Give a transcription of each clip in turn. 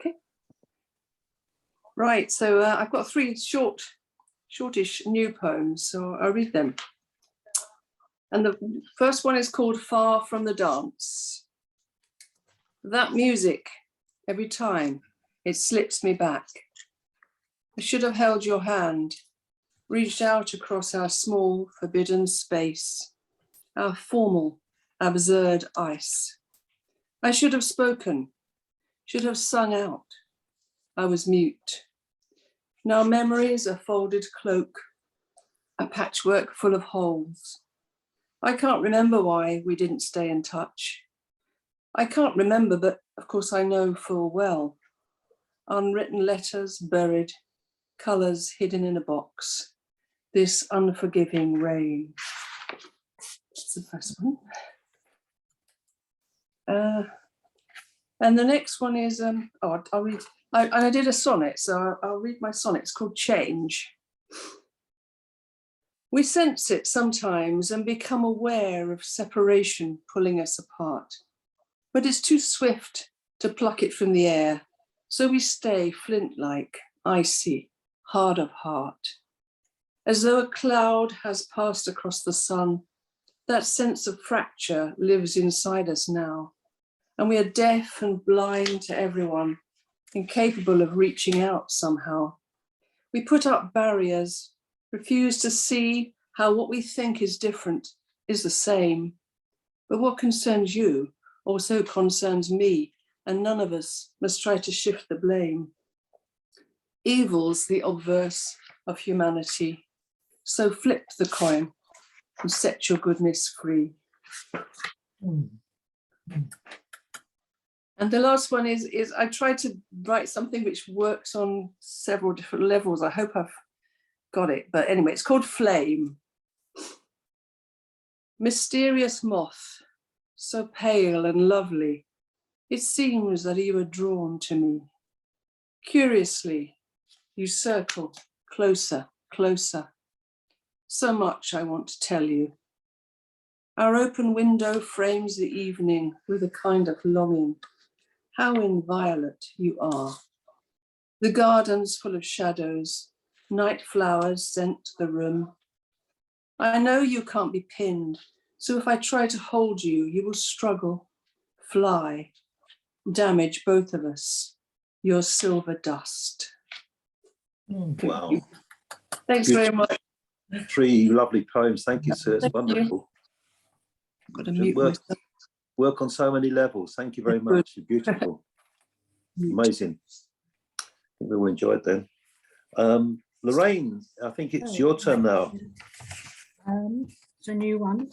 Okay. Right, so I've got three shortish new poems, so I'll read them. And the first one is called Far from the Dance. That music, every time, it slips me back. I should have held your hand, reached out across our small, forbidden space, our formal, absurd ice. I should have spoken, should have sung out. I was mute. Now memories a folded cloak, a patchwork full of holes. I can't remember why we didn't stay in touch. I can't remember, but of course I know full well. Unwritten letters buried, colours hidden in a box. This unforgiving rain. That's the first one. And the next one is, I'll read, I did a sonnet, so I'll read my sonnet. It's called Change. We sense it sometimes and become aware of separation pulling us apart. But it's too swift to pluck it from the air. So we stay flint-like, icy, hard of heart. As though a cloud has passed across the sun, that sense of fracture lives inside us now. And we are deaf and blind to everyone, incapable of reaching out somehow. We put up barriers, refuse to see how what we think is different is the same. But what concerns you also concerns me, and none of us must try to shift the blame. Evil's the obverse of humanity, so flip the coin and set your goodness free. And the last one is I tried to write something which works on several different levels. I hope I've got it, but anyway, it's called Flame. Mysterious moth, so pale and lovely, it seems that you are drawn to me. Curiously, you circle closer, closer. So much I want to tell you. Our open window frames the evening with a kind of longing. How inviolate you are. The garden's full of shadows, night flowers scent the room. I know you can't be pinned, so if I try to hold you, you will struggle, fly, damage both of us. Your silver dust. Wow. Thanks very much. Three lovely poems. Thank you, sir. It's wonderful. Got to mute myself. Work on so many levels. Thank you very much. You're beautiful. Amazing. I think we all enjoyed them. Lorraine, I think it's your turn now. It's a new one.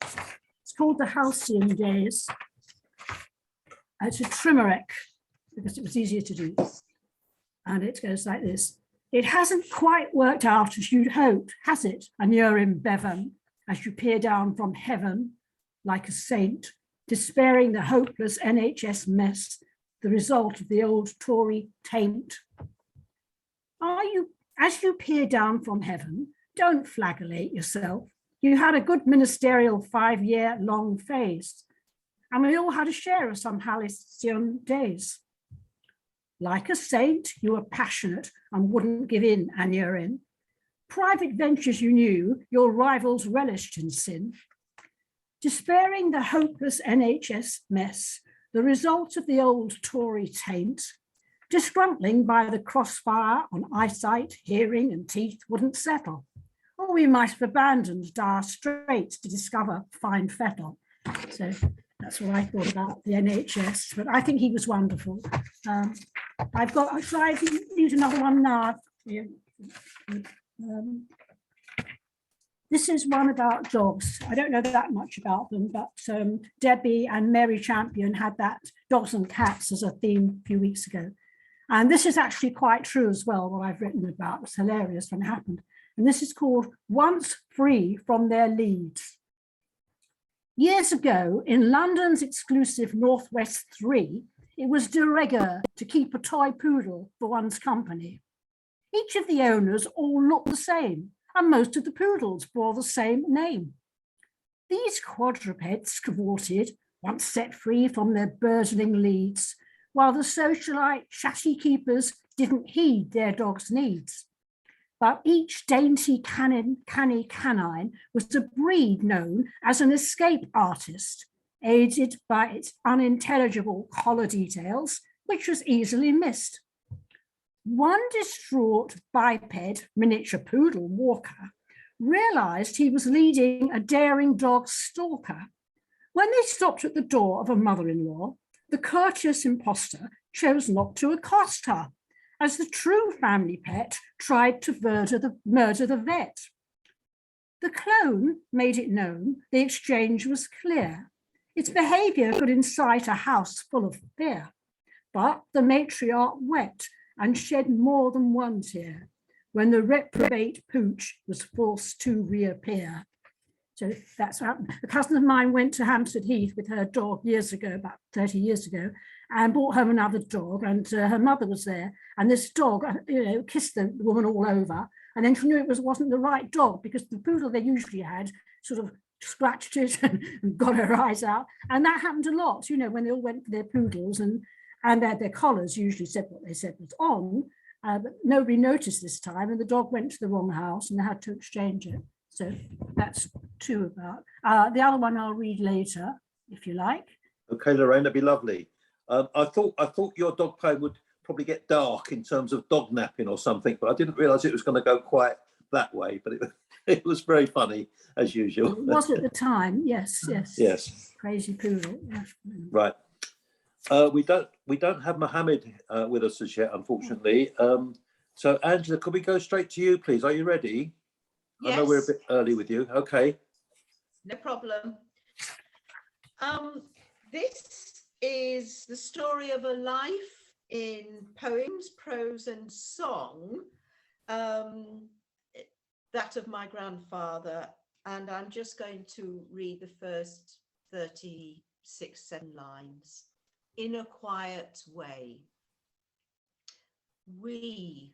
It's called The Halcyon Days. It's a trimeric because it was easier to do. And it goes like this. It hasn't quite worked out as you'd hoped, has it? And you're in Bevan as you peer down from heaven like a saint, despairing the hopeless NHS mess, the result of the old Tory taint. As you peer down from heaven, don't flagellate yourself. You had a good ministerial 5-year-long phase, and we all had a share of some halcyon days. Like a saint, you were passionate and wouldn't give in, and you're in. Private ventures you knew, your rivals relished in sin. Despairing the hopeless NHS mess, the result of the old Tory taint, disgruntling by the crossfire on eyesight, hearing and teeth wouldn't settle. Or we might have abandoned dire straits to discover fine fettle. So that's what I thought about the NHS, but I think he was wonderful. I use another one now. This is one about dogs. I don't know that much about them, but Debbie and Mary Champion had that dogs and cats as a theme a few weeks ago. And this is actually quite true as well, what I've written about. It's hilarious when it happened. And this is called Once Free from Their Leads. Years ago, in London's exclusive Northwest 3, it was de rigueur to keep a toy poodle for one's company. Each of the owners all looked the same, and most of the poodles bore the same name. These quadrupeds cavorted once set free from their burdening leads, while the socialite chassis keepers didn't heed their dog's needs. But each dainty canny canine was a breed known as an escape artist, aided by its unintelligible collar details, which was easily missed. One distraught biped miniature poodle, Walker, realized he was leading a daring dog stalker. When they stopped at the door of a mother-in-law, the courteous imposter chose not to accost her, as the true family pet tried to murder the vet. The clone made it known the exchange was clear. Its behavior could incite a house full of fear, but the matriarch wept and shed more than one tear when the reprobate pooch was forced to reappear. So that's what happened. A cousin of mine went to Hampstead Heath with her dog years ago, about 30 years ago, and brought home another dog, and her mother was there, and this dog, kissed the woman all over, and then she knew it wasn't the right dog, because the poodle they usually had sort of scratched it and got her eyes out, and that happened a lot, when they all went for their poodles, and their collars usually said what they said was on, but nobody noticed this time, and the dog went to the wrong house, and they had to exchange it. So that's two about. The other one I'll read later, if you like. Okay, Lorraine, that'd be lovely. I thought your dog poem would probably get dark in terms of dog napping or something, but I didn't realise it was going to go quite that way. But it was very funny as usual. It was at the time, yes. Yes. Crazy poodle. Yeah. Right. We don't have Mohammed with us as yet, unfortunately. So Angela, could we go straight to you, please? Are you ready? Yes. I know we're a bit early with you. Okay. No problem. This is the story of a life in poems, prose and song, that of my grandfather. And I'm just going to read the first 36-7 lines. In a quiet way. We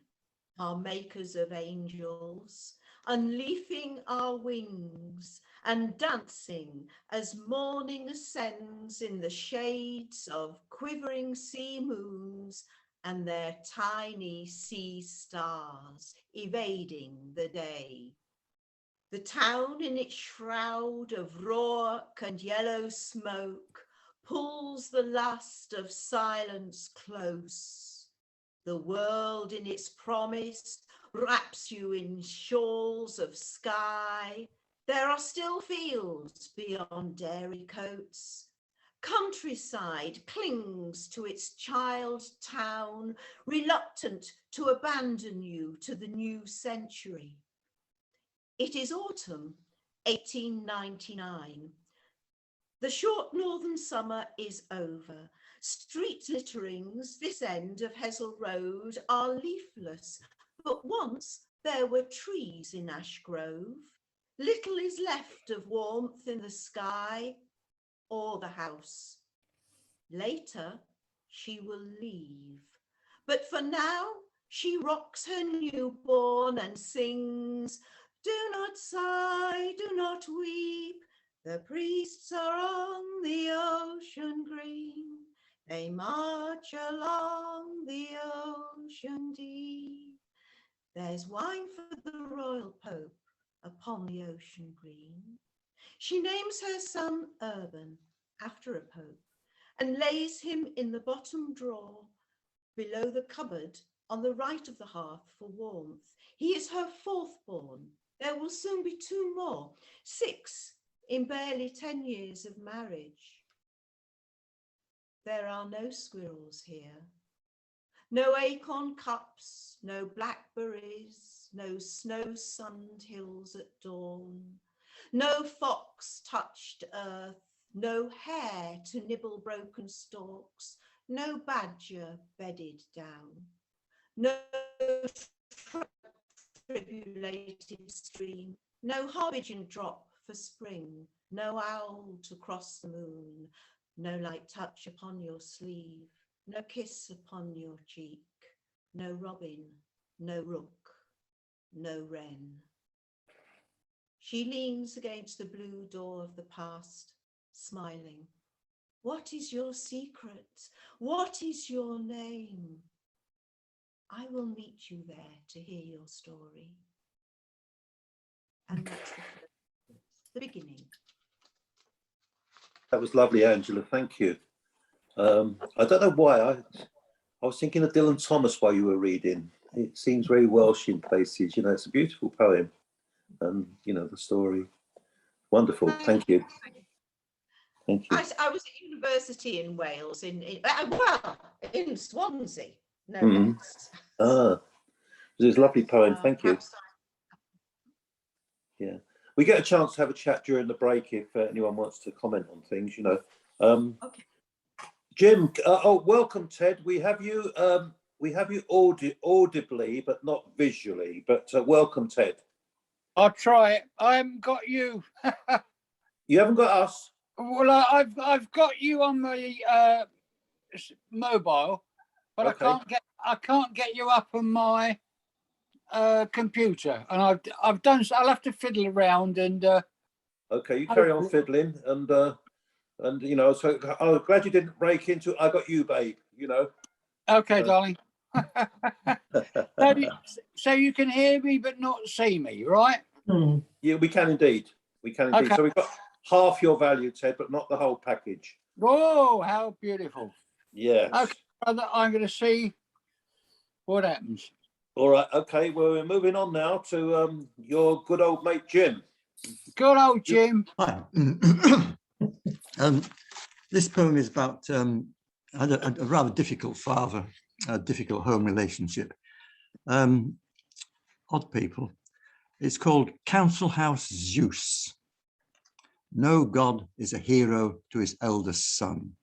are makers of angels, unleafing our wings and dancing as morning ascends in the shades of quivering sea moons and their tiny sea stars evading the day. The town in its shroud of rock and yellow smoke pulls the last of silence close. The world in its promise wraps you in shawls of sky. There are still fields beyond dairy coats. Countryside clings to its child town, reluctant to abandon you to the new century. It is autumn 1899. The short northern summer is over. Street litterings this end of Hessel Road are leafless, but once there were trees in Ash Grove. Little is left of warmth in the sky or the house. Later, she will leave, but for now, she rocks her newborn and sings, "Do not sigh, do not weep, the priests are on the ocean green. They march along the ocean deep. There's wine for the royal pope upon the ocean green." She names her son Urban after a pope and lays him in the bottom drawer below the cupboard on the right of the hearth for warmth. He is her fourth born. There will soon be two more, 6 in barely 10 years of marriage. There are no squirrels here, no acorn cups, no blackberries, no snow-sunned hills at dawn, no fox-touched earth, no hare to nibble broken stalks, no badger bedded down, no tribulated stream, no hobbiton drop for spring, no owl to cross the moon, no light touch upon your sleeve, no kiss upon your cheek, no robin, no rook, no wren. She leans against the blue door of the past, smiling. What is your secret? What is your name? I will meet you there to hear your story. And that's the beginning. That was lovely, Angela. Thank you. I don't know why I was thinking of Dylan Thomas while you were reading. It seems very Welsh in places. You know, it's a beautiful poem, and you know the story. Wonderful. Thank you. Thank you. I was at university in Wales, in Swansea, no Mhm. less. It's a lovely poem. Thank you. Perhaps Yeah, we get a chance to have a chat during the break if anyone wants to comment on things. You know, Okay. Jim. Welcome, Ted. We have you. Audibly, but not visually. But welcome, Ted. I'll try it. I haven't got you. You haven't got us. Well, I've got you on the mobile, but Okay. I can't get you up on my computer, and I've done. I'll have to fiddle around and. Okay, you carry on fiddling, and you know. So I'm glad you didn't break into. I got you, babe. You know. Okay, darling. So you can hear me but not see me, right? Yeah, we can indeed. We can indeed. Okay. So we've got half your value, Ted, but not the whole package. Oh, how beautiful. Yes. Okay, brother, I'm going to see what happens. All right. Okay. Well, we're moving on now to your good old mate, Jim. Good old Jim. Hi. This poem is about I had a rather difficult father, a difficult home relationship. Odd people. It's called Council House Zeus. No god is a hero to his eldest son.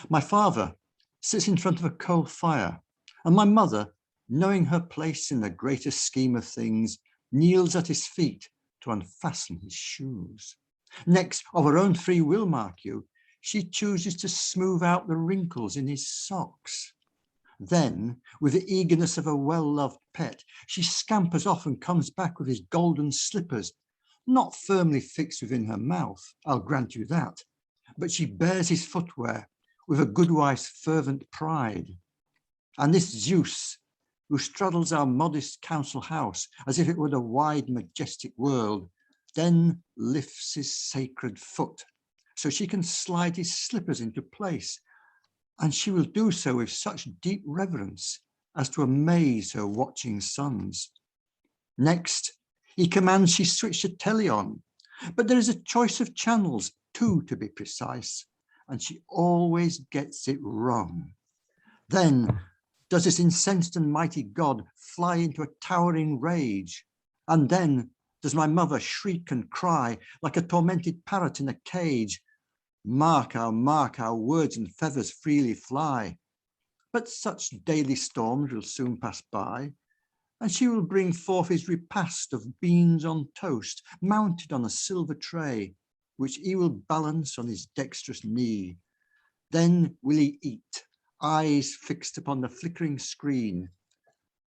My father sits in front of a coal fire, and my mother, knowing her place in the greater scheme of things, kneels at his feet to unfasten his shoes. Next, of her own free will, mark you, she chooses to smooth out the wrinkles in his socks. Then, with the eagerness of a well-loved pet, she scampers off and comes back with his golden slippers, not firmly fixed within her mouth, I'll grant you that, but she bears his footwear with a good wife's fervent pride. And this Zeus, who straddles our modest council house as if it were the wide, majestic world, then lifts his sacred foot so she can slide his slippers into place, and she will do so with such deep reverence as to amaze her watching sons. Next, he commands she switch the telly on, but there is a choice of channels, 2 to be precise, and she always gets it wrong. Then does this incensed and mighty god fly into a towering rage, and then does my mother shriek and cry like a tormented parrot in a cage, mark how words and feathers freely fly. But such daily storms will soon pass by, and she will bring forth his repast of beans on toast, mounted on a silver tray, which he will balance on his dexterous knee. Then will he eat, eyes fixed upon the flickering screen,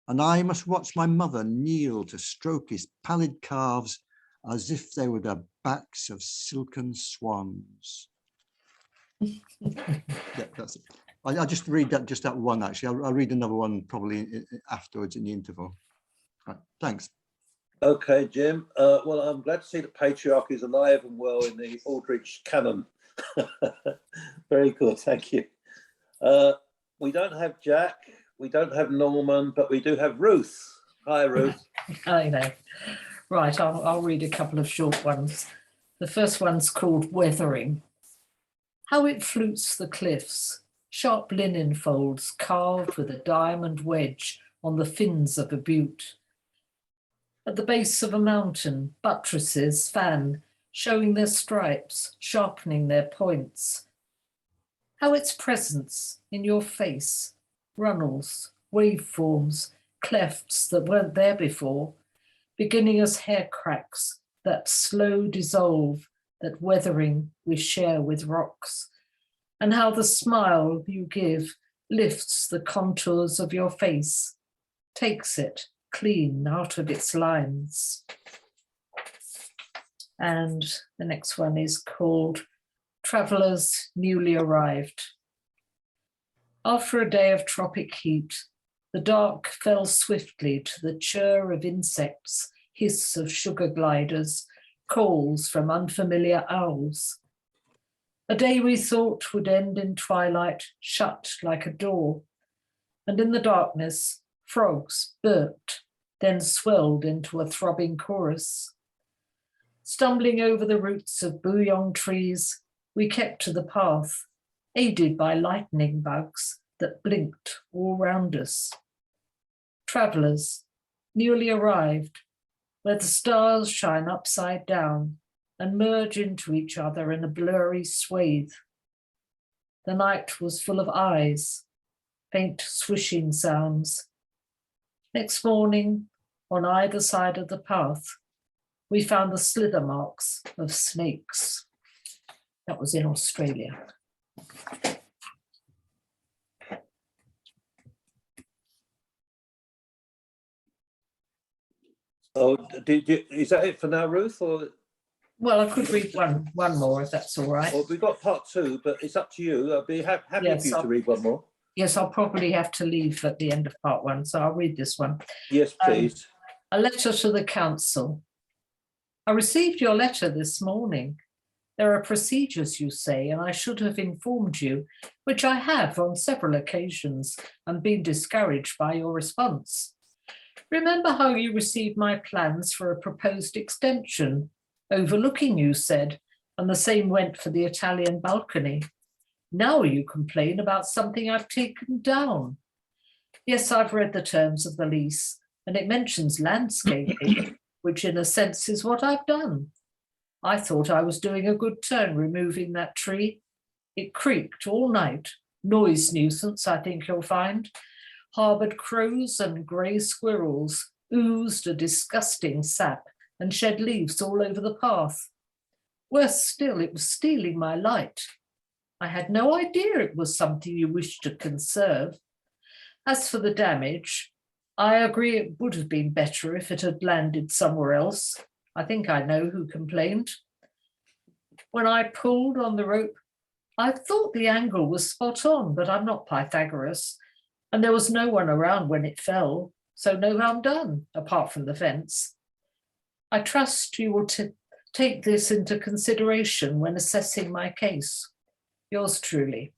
and I must watch my mother kneel to stroke his pallid calves as if they were the backs of silken swans. Yeah, that's it. I'll just read that one, actually. I'll read another one probably afterwards in the interval. Right, thanks. Okay, Jim. Well, I'm glad to see that patriarchy is alive and well in the Aldrich canon. Very good, thank you. We don't have Jack, we don't have Norman, but we do have Ruth. Hi, Ruth. Hi there. Right, I'll read a couple of short ones. The first one's called Weathering. How it flutes the cliffs, sharp linen folds carved with a diamond wedge on the fins of a butte. At the base of a mountain, buttresses fan, showing their stripes, sharpening their points. How its presence in your face, runnels, waveforms, clefts that weren't there before, beginning as hair cracks that slow dissolve, that weathering we share with rocks, and how the smile you give lifts the contours of your face, takes it clean out of its lines. And the next one is called Travellers newly arrived. After a day of tropic heat, the dark fell swiftly to the chirr of insects, hiss of sugar gliders, calls from unfamiliar owls. A day we thought would end in twilight, shut like a door, and in the darkness, frogs burped, then swelled into a throbbing chorus. Stumbling over the roots of bouillon trees, we kept to the path, aided by lightning bugs that blinked all round us. Travellers, newly arrived, where the stars shine upside down and merge into each other in a blurry swathe. The night was full of eyes, faint swishing sounds. Next morning, on either side of the path, we found the slither marks of snakes. That was in Australia. Oh, is that it for now, Ruth? Or Well, I could read one more if that's all right. we've got part 2, but it's up to you. I'll be happy Yes, for you to I'll- read one more. Yes, I'll probably have to leave at the end of part 1, so I'll read this one. Yes, please. A letter to the council. I received your letter this morning. There are procedures, you say, and I should have informed you, which I have on several occasions, and been discouraged by your response. Remember how you received my plans for a proposed extension, overlooking, you said, and the same went for the Italian balcony. Now you complain about something I've taken down. Yes, I've read the terms of the lease, and it mentions landscaping, which in a sense is what I've done. I thought I was doing a good turn removing that tree. It creaked all night, noise nuisance, I think you'll find. Harboured crows and grey squirrels, oozed a disgusting sap and shed leaves all over the path. Worse still, it was stealing my light. I had no idea it was something you wished to conserve. As for the damage, I agree it would have been better if it had landed somewhere else. I think I know who complained. When I pulled on the rope, I thought the angle was spot on, but I'm not Pythagoras, and there was no one around when it fell, so no harm done, apart from the fence. I trust you will take this into consideration when assessing my case. Yours truly.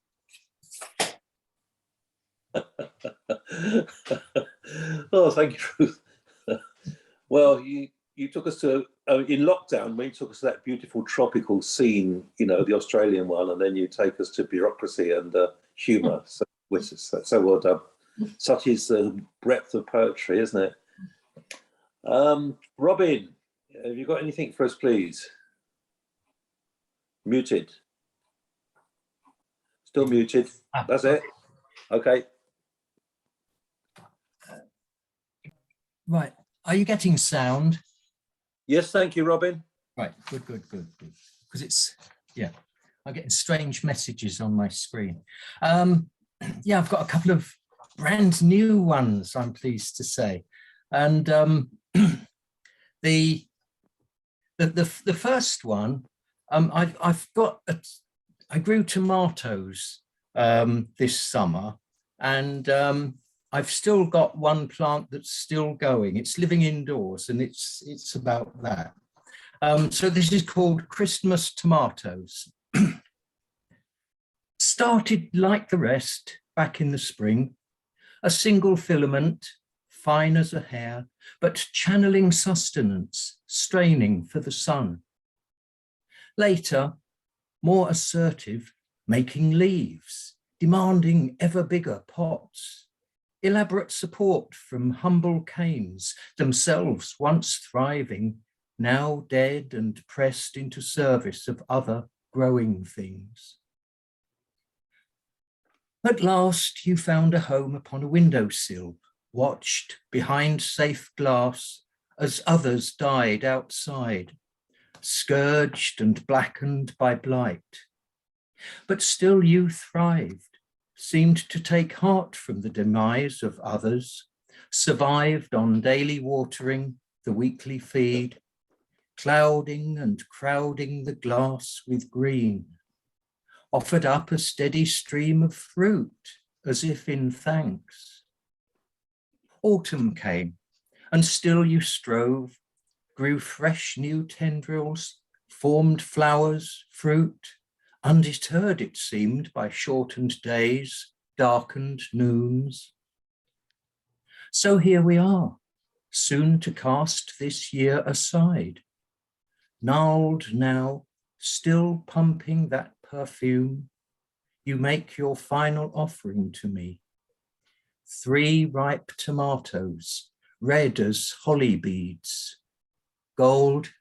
Oh, thank you, Ruth. Well, you took us to, in lockdown, when you took us to that beautiful tropical scene, the Australian one, and then you take us to bureaucracy and humour. So well done. Such is the breadth of poetry, isn't it? Robin, have you got anything for us, please? Muted. Still muted. That's it. Okay. Right. Are you getting sound? Yes, thank you, Robin. Right. Good. Because it's, I'm getting strange messages on my screen. Yeah, I've got a couple of brand new ones, I'm pleased to say. And the first one, I grew tomatoes this summer, and I've still got one plant that's still going. It's living indoors, and it's about that. So this is called Christmas tomatoes. Started like the rest back in the spring, a single filament, fine as a hair, but channeling sustenance, straining for the sun. Later, more assertive, making leaves, demanding ever bigger pots, elaborate support from humble canes, themselves once thriving, now dead and pressed into service of other growing things. At last you found a home upon a windowsill, watched behind safe glass as others died outside, scourged and blackened by blight. But still you thrived, seemed to take heart from the demise of others, survived on daily watering, the weekly feed, clouding and crowding the glass with green, offered up a steady stream of fruit, as if in thanks. Autumn came, and still you strove, grew fresh new tendrils, formed flowers, fruit, undeterred it seemed by shortened days, darkened noons. So here we are, soon to cast this year aside, gnarled now, still pumping that perfume. You make your final offering to me. 3 ripe tomatoes, red as holly beads, gold,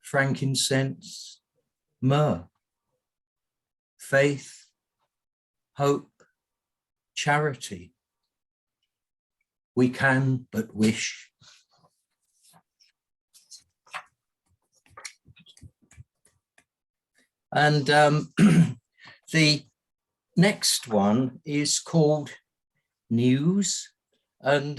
frankincense, myrrh, faith, hope, charity. We can but wish. And the next one is called News. And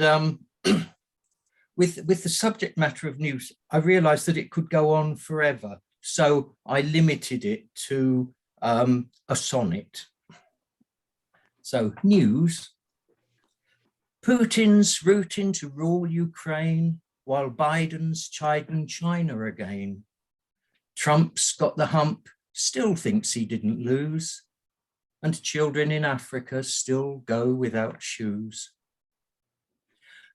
with the subject matter of news, I realized that it could go on forever. So I limited it to a sonnet. So news. Putin's rooting to rule Ukraine while Biden's chiding China again. Trump's got the hump, still thinks he didn't lose. And children in Africa still go without shoes.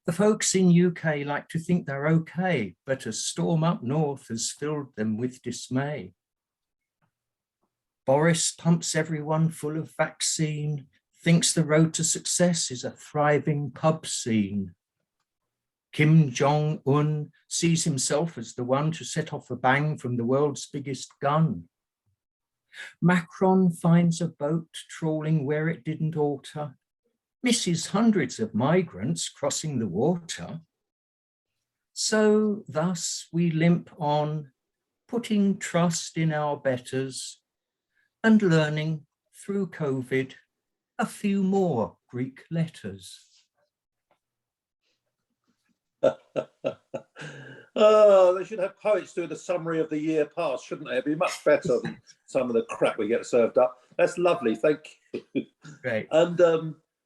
The folks in UK like to think they're okay, but a storm up north has filled them with dismay. Boris pumps everyone full of vaccine, thinks the road to success is a thriving pub scene. Kim Jong-un sees himself as the one to set off a bang from the world's biggest gun. Macron finds a boat trawling where it didn't alter, misses hundreds of migrants crossing the water. So thus we limp on, putting trust in our betters and learning through COVID a few more Greek letters. Oh, they should have poets doing a summary of the year past, shouldn't they? It'd be much better than some of the crap we get served up. That's lovely, thank you. Great. And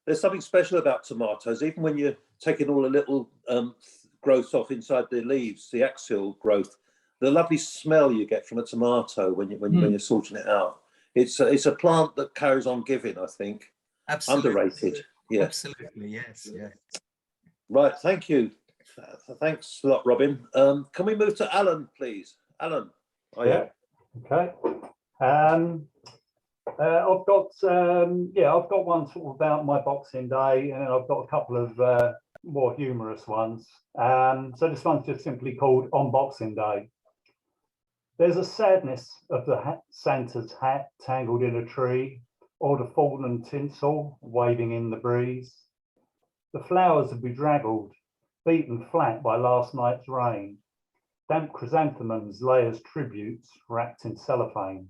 there's something special about tomatoes, even when you're taking all the little growth off inside the leaves, the axial growth, the lovely smell you get from a tomato when you're sorting it out. It's a plant that carries on giving, I think. Absolutely. Underrated. Yeah. Absolutely, yes, yes. Right, thank you. Thanks a lot, Robin. Can we move to Alan, please? Alan. Yeah. Okay. I've got one sort of about my Boxing Day, and then I've got a couple of more humorous ones. So this one's just simply called On Boxing Day. There's a sadness of the Santa's hat tangled in a tree, or the fallen tinsel waving in the breeze. The flowers have bedraggled, beaten flat by last night's rain. Damp chrysanthemums lay as tributes wrapped in cellophane.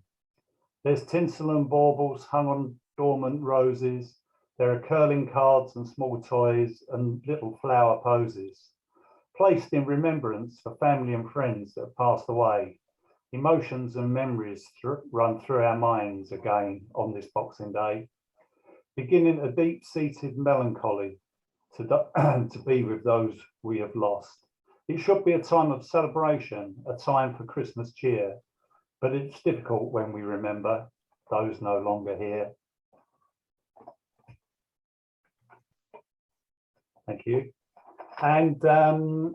There's tinsel and baubles hung on dormant roses. There are curling cards and small toys and little flower poses, placed in remembrance for family and friends that have passed away. Emotions and memories run through our minds again on this Boxing Day, beginning a deep-seated melancholy to be with those we have lost. It should be a time of celebration, a time for Christmas cheer, but it's difficult when we remember those no longer here. Thank you. And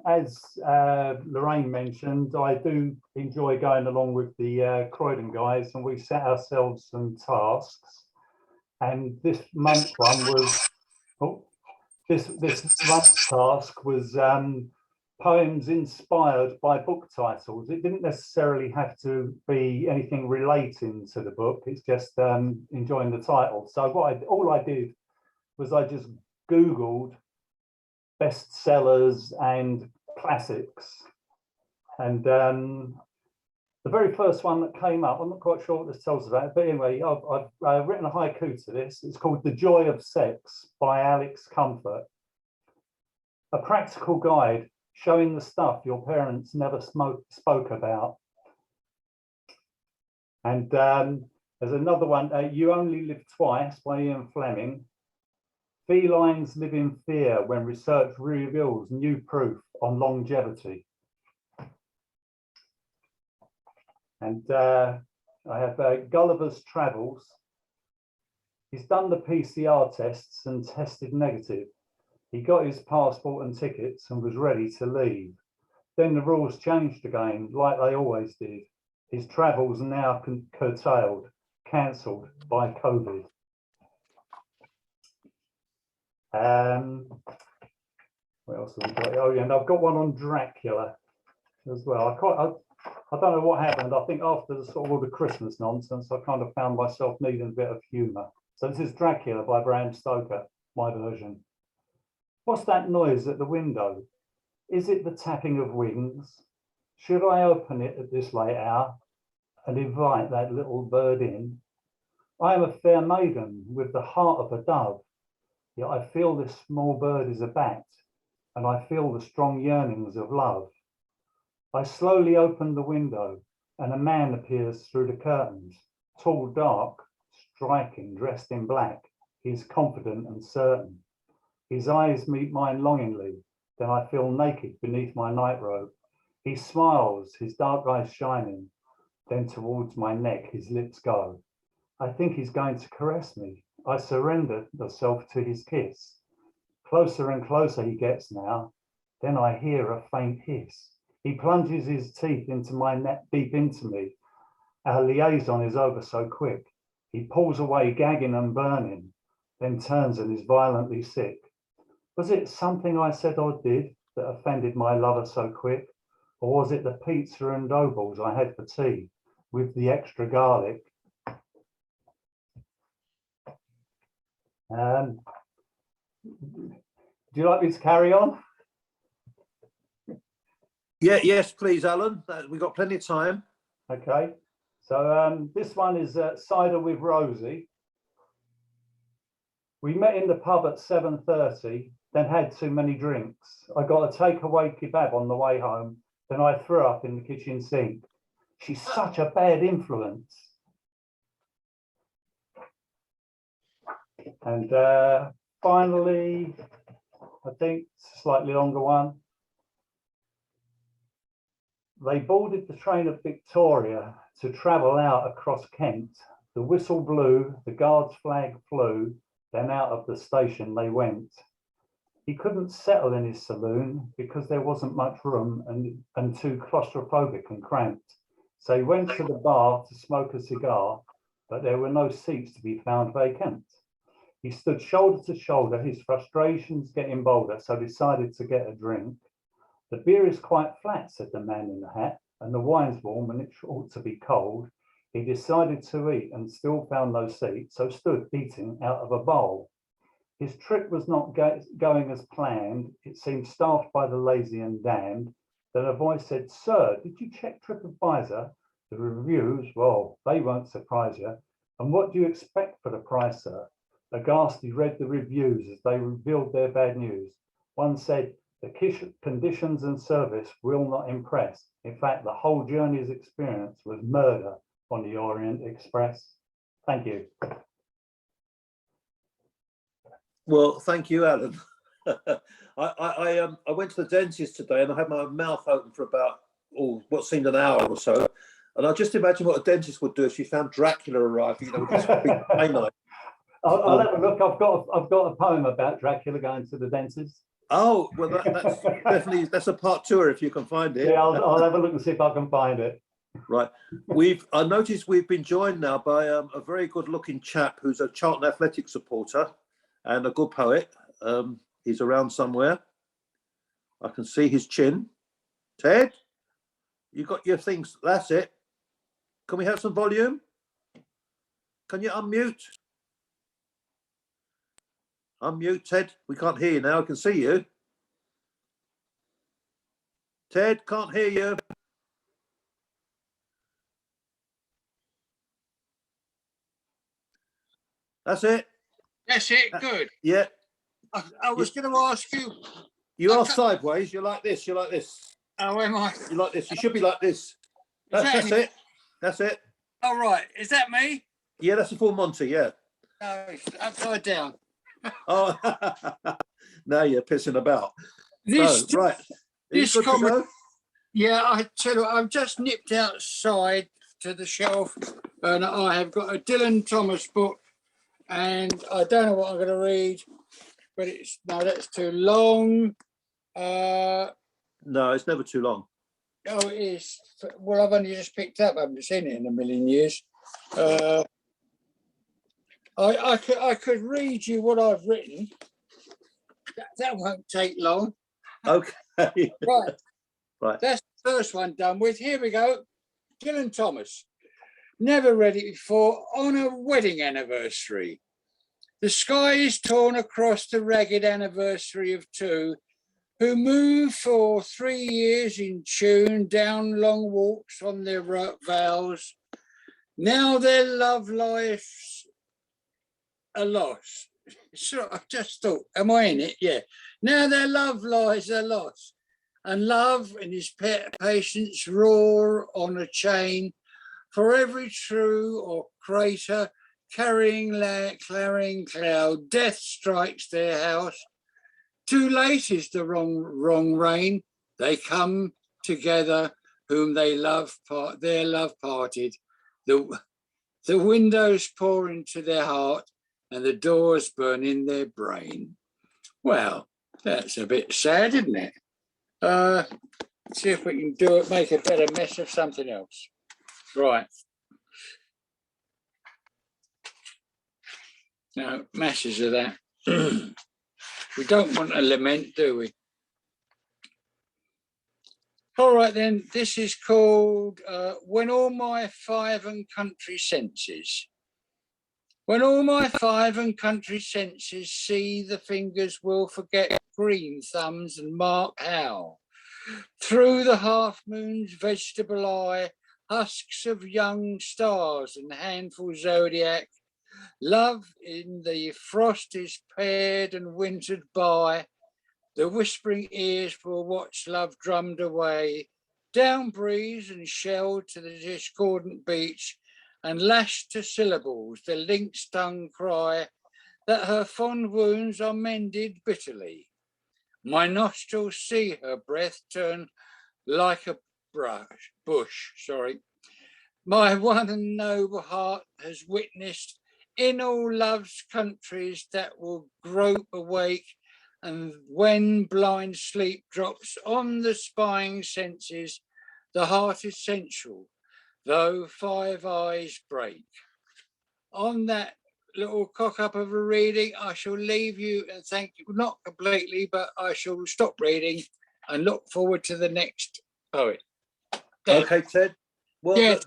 as Lorraine mentioned, I do enjoy going along with the Croydon guys, and we set ourselves some tasks. And this month's one was, this month's task was poems inspired by book titles. It didn't necessarily have to be anything relating to the book. It's just enjoying the title. So all I did was I just Googled bestsellers and classics, and the very first one that came up, I'm not quite sure what this tells us about, but anyway, I've written a haiku to this. It's called The Joy of Sex by Alex Comfort. A practical guide showing the stuff your parents never spoke about. And There's another one, You Only Live Twice by Ian Fleming. Felines live in fear when research reveals new proof on longevity. And I have Gulliver's Travels. He's done the PCR tests and tested negative. He got his passport and tickets and was ready to leave. Then the rules changed again, like they always did. His travels are now curtailed, cancelled by COVID. What else have we got? Oh yeah, and I've got one on Dracula as well. I don't know what happened. I think after the sort of all the Christmas nonsense, I kind of found myself needing a bit of humour. So this is Dracula by Bram Stoker, my version. What's that noise at the window? Is it the tapping of wings? Should I open it at this late hour and invite that little bird in? I am a fair maiden with the heart of a dove, yet I feel this small bird is a bat, and I feel the strong yearnings of love. I slowly open the window, and a man appears through the curtains, tall, dark, striking, dressed in black. He is confident and certain. His eyes meet mine longingly, then I feel naked beneath my nightrobe. He smiles, his dark eyes shining, then towards my neck his lips go. I think he's going to caress me. I surrender myself to his kiss. Closer and closer he gets now, then I hear a faint hiss. He plunges his teeth into my neck, deep into me. Our liaison is over so quick. He pulls away, gagging and burning, then turns and is violently sick. Was it something I said or did that offended my lover so quick? Or was it the pizza and dough balls I had for tea with the extra garlic? Do you like me to carry on? Yeah, yes, please, Alan. We've got plenty of time. Okay. So this one is Cider with Rosie. We met in the pub at 7:30, then had too many drinks. I got a takeaway kebab on the way home, then I threw up in the kitchen sink. She's such a bad influence. And finally, I think it's a slightly longer one. They boarded the train at Victoria to travel out across Kent. The whistle blew, the guard's flag flew, then out of the station they went. He couldn't settle in his saloon because there wasn't much room and too claustrophobic and cramped. So he went to the bar to smoke a cigar, but there were no seats to be found vacant. He stood shoulder to shoulder, his frustrations getting bolder, so decided to get a drink. The beer is quite flat, said the man in the hat, and the wine's warm and it ought to be cold. He decided to eat and still found no seat, so stood eating out of a bowl. His trip was not going as planned. It seemed staffed by the lazy and damned. Then a voice said, "Sir, did you check TripAdvisor? The reviews, well, they won't surprise you. And what do you expect for the price, sir?" Aghast, he read the reviews as they revealed their bad news. One said, "The conditions and service will not impress. In fact, the whole journey's experience was murder on the Orient Express." Thank you. Well, thank you, Alan. I went to the dentist today and I had my mouth open for about what seemed an hour or so. And I just imagine what a dentist would do if she found Dracula arriving, with this big canine. I'll have a look. I've got a poem about Dracula going to the dentist. Oh, well, that's definitely, that's a part two if you can find it. Yeah, I'll have a look and see if I can find it. Right. I noticed we've been joined now by a very good looking chap who's a Charlton Athletic supporter and a good poet. He's around somewhere. I can see his chin. Ted, you got your things. That's it. Can we have some volume? Can you unmute? Unmute, Ted. We can't hear you now. I can see you. Ted, can't hear you. That's it. That's it. Good. Yeah. I was going to ask you. You are sideways. You're like this. You're like this. Oh, am I? You're like this. You should be like this. That's it. That's it. All right. Is that me? Yeah, that's a full Monty. Yeah. No, it's upside down. Oh, now you're pissing about. This, So, right. Are you this good to comic, go? yeah, I tell you, what, I've just nipped outside to the shelf and I have got a Dylan Thomas book and I don't know what I'm going to read, but it's, no, that's too long. No, it's never too long. Oh, it is. Well, I've only just picked up. I haven't seen it in a million years. I could read you what I've written. That won't take long. Okay. Right. Right. That's the first one done with. Here we go. Dylan Thomas. Never read it before. On a wedding anniversary. The sky is torn across the ragged anniversary of two who move for 3 years in tune down long walks on their vows. Now their love life's a loss. So I just thought, am I in it? Yeah. Now their love lies a loss. And love and his patience roar on a chain for every true or crater carrying clarion cloud. Death strikes their house. Too late is the wrong rain. They come together, whom they love, their love parted. The windows pour into their heart, and the doors burn in their brain. Well, that's a bit sad, isn't it? See if we can do it, make a better mess of something else. Right. No, masses of that. We don't want a lament, do we? All right, then, this is called When All My Five and Country Senses. When all my five and country senses see, the fingers will forget green thumbs and mark how. Through the half-moon's vegetable eye, husks of young stars and handful zodiac, love in the frost is paired and wintered by. The whispering ears will watch love drummed away, down breeze and shelled to the discordant beach, and lashed to syllables, the lynx tongue cry that her fond wounds are mended bitterly. My nostrils see her breath turn like a bush. My one and noble heart has witnessed in all love's countries that will grope awake, and when blind sleep drops on the spying senses, the heart is sensual, though five eyes break. On that little cock up of a reading, I shall leave you and thank you, not completely, but I shall stop reading and look forward to the next poet. There. Okay, Ted. Well, Yeah.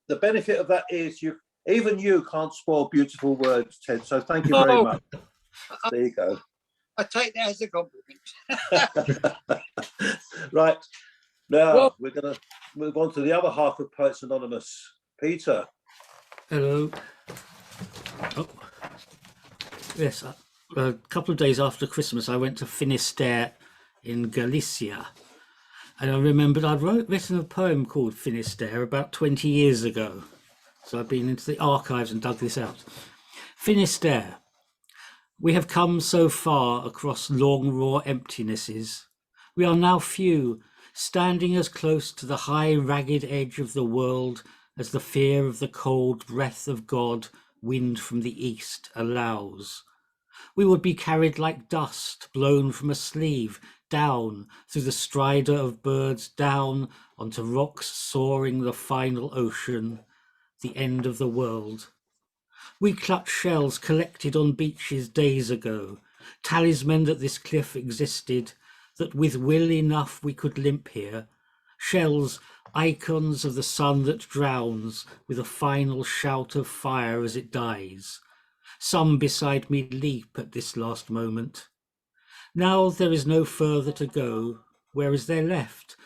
The benefit of that is even you can't spoil beautiful words, Ted. So thank you very much. There you go. I take that as a compliment. Right. Now Well- we're going to move on to the other half of Poets Anonymous. Peter. Hello. Oh. Yes, a couple of days after Christmas, I went to Finisterre in Galicia. And I remembered I'd written a poem called Finisterre about 20 years ago. So I've been into the archives and dug this out. Finisterre. We have come so far across long, raw emptinesses. We are now few, standing as close to the high, ragged edge of the world as the fear of the cold breath of God, wind from the east, allows. We would be carried like dust, blown from a sleeve, down through the stridor of birds, down onto rocks soaring the final ocean, the end of the world. We clutch shells collected on beaches days ago, talisman that this cliff existed, that with will enough we could limp here, shells, icons of the sun that drowns with a final shout of fire as it dies. Some beside me leap at this last moment. Now there is no further to go. Where is there left?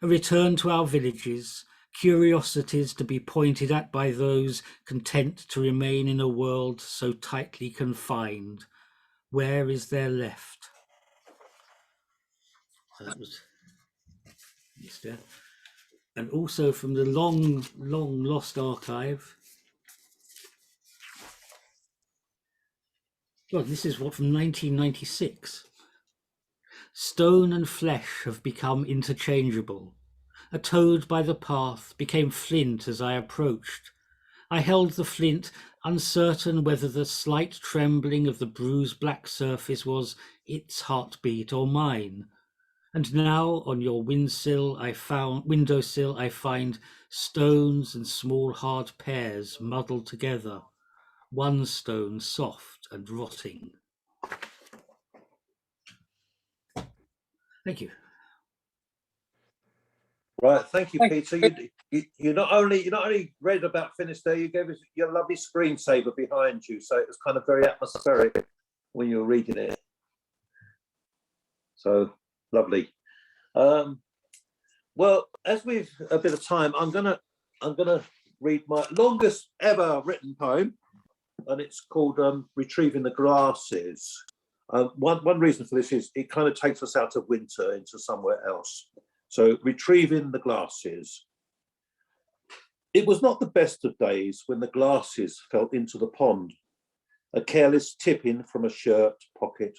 A return to our villages, curiosities to be pointed at by those content to remain in a world so tightly confined. Where is there left? So that was Mr. and also from the long lost archive. God, this is what, from 1996. Stone and flesh have become interchangeable. A toad by the path became flint as I approached. I held the flint, uncertain whether the slight trembling of the bruised black surface was its heartbeat or mine. And now on your windowsill I find stones and small hard pears muddled together, one stone soft and rotting. Thank you. Right, thank you, Thank Peter. You not only read about Finisterre, you gave us your lovely screensaver behind you, so it was kind of very atmospheric when you were reading it. So lovely. Well, as we've a bit of time, I'm gonna read my longest ever written poem, and it's called "Retrieving the Glasses." One reason for this is it kind of takes us out of winter into somewhere else. So, retrieving the glasses. It was not the best of days when the glasses fell into the pond, a careless tipping from a shirt pocket,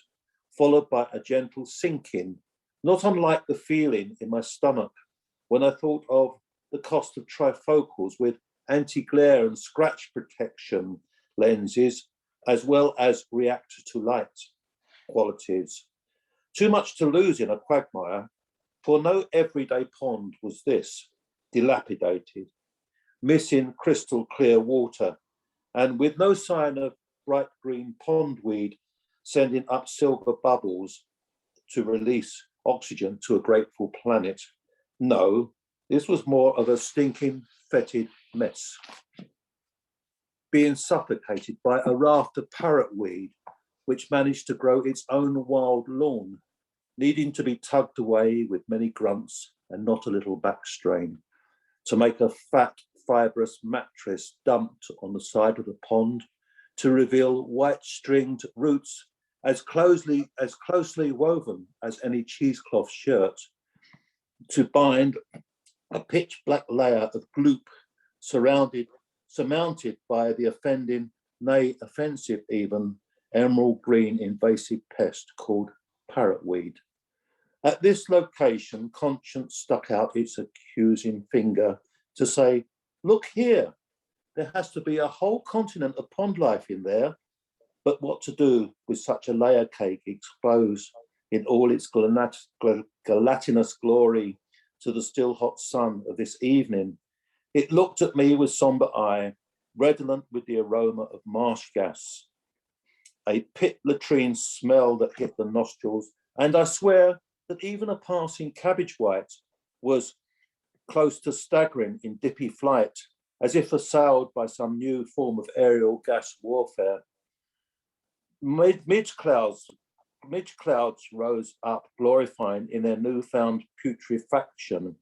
followed by a gentle sinking, not unlike the feeling in my stomach when I thought of the cost of trifocals with anti-glare and scratch protection lenses, as well as reactor to light qualities. Too much to lose in a quagmire, for no everyday pond was this, dilapidated, missing crystal clear water, and with no sign of bright green pondweed sending up silver bubbles to release oxygen to a grateful planet. No, this was more of a stinking, fetid mess, being suffocated by a raft of parrotweed, which managed to grow its own wild lawn, needing to be tugged away with many grunts and not a little back strain to make a fat, fibrous mattress dumped on the side of the pond to reveal white stringed roots as closely woven as any cheesecloth shirt, to bind a pitch black layer of gloop surmounted by the offending, nay offensive even, emerald green invasive pest called parrotweed. At this location, conscience stuck out its accusing finger to say, look here, there has to be a whole continent of pond life in there, but what to do with such a layer cake exposed in all its gelatinous glory to the still hot sun of this evening? It looked at me with somber eye, redolent with the aroma of marsh gas, a pit latrine smell that hit the nostrils, and I swear that even a passing cabbage white was close to staggering in dippy flight, as if assailed by some new form of aerial gas warfare. Midge clouds rose up, glorifying in their newfound putrefaction.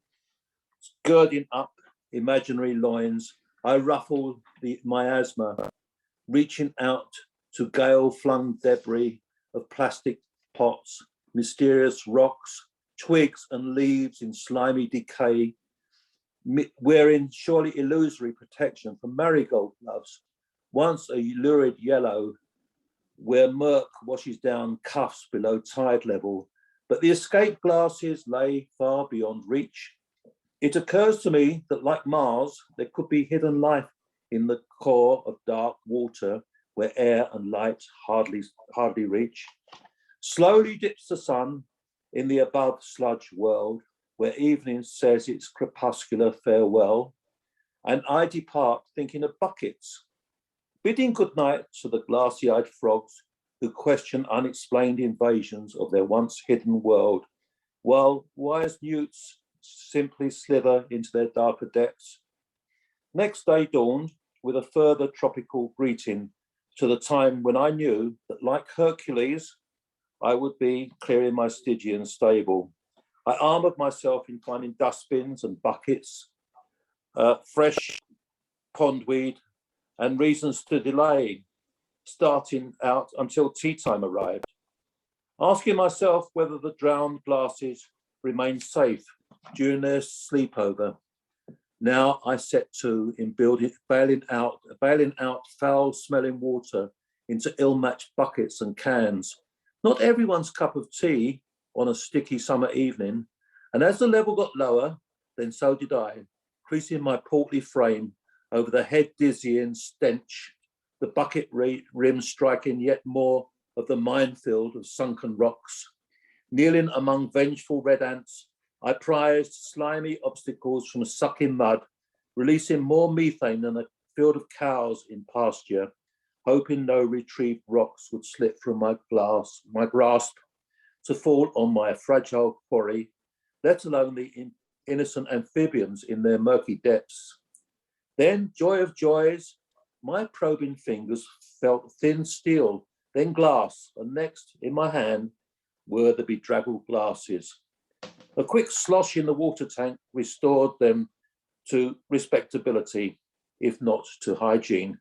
Girding up imaginary loins, I ruffled the miasma, reaching out to gale-flung debris of plastic pots, mysterious rocks, twigs and leaves in slimy decay, wearing surely illusory protection from marigold gloves, once a lurid yellow, where murk washes down cuffs below tide level, but the escape glasses lay far beyond reach. It occurs to me that, like Mars, there could be hidden life in the core of dark water where air and light hardly reach. Slowly dips the sun in the above sludge world, where evening says its crepuscular farewell, and I depart thinking of buckets, bidding goodnight to the glassy-eyed frogs who question unexplained invasions of their once hidden world, while wise newts simply slither into their darker depths. Next day dawned with a further tropical greeting to the time when I knew that, like Hercules, I would be clearing my Stygian stable. I armored myself in finding dustbins and buckets, fresh pondweed, and reasons to delay, starting out until tea time arrived, asking myself whether the drowned glasses remained safe during their sleepover Now I set to in bailing out foul-smelling water into ill-matched buckets and cans. Not everyone's cup of tea on a sticky summer evening. And as the level got lower, then so did I, creasing my portly frame over the head-dizzying stench, the bucket rim striking yet more of the minefield of sunken rocks. Kneeling among vengeful red ants, I prized slimy obstacles from sucking mud, releasing more methane than a field of cows in pasture, hoping no retrieved rocks would slip from my grasp to fall on my fragile quarry, let alone the innocent amphibians in their murky depths. Then, joy of joys, my probing fingers felt thin steel, then glass, and next, in my hand, were the bedraggled glasses. A quick slosh in the water tank restored them to respectability, if not to hygiene.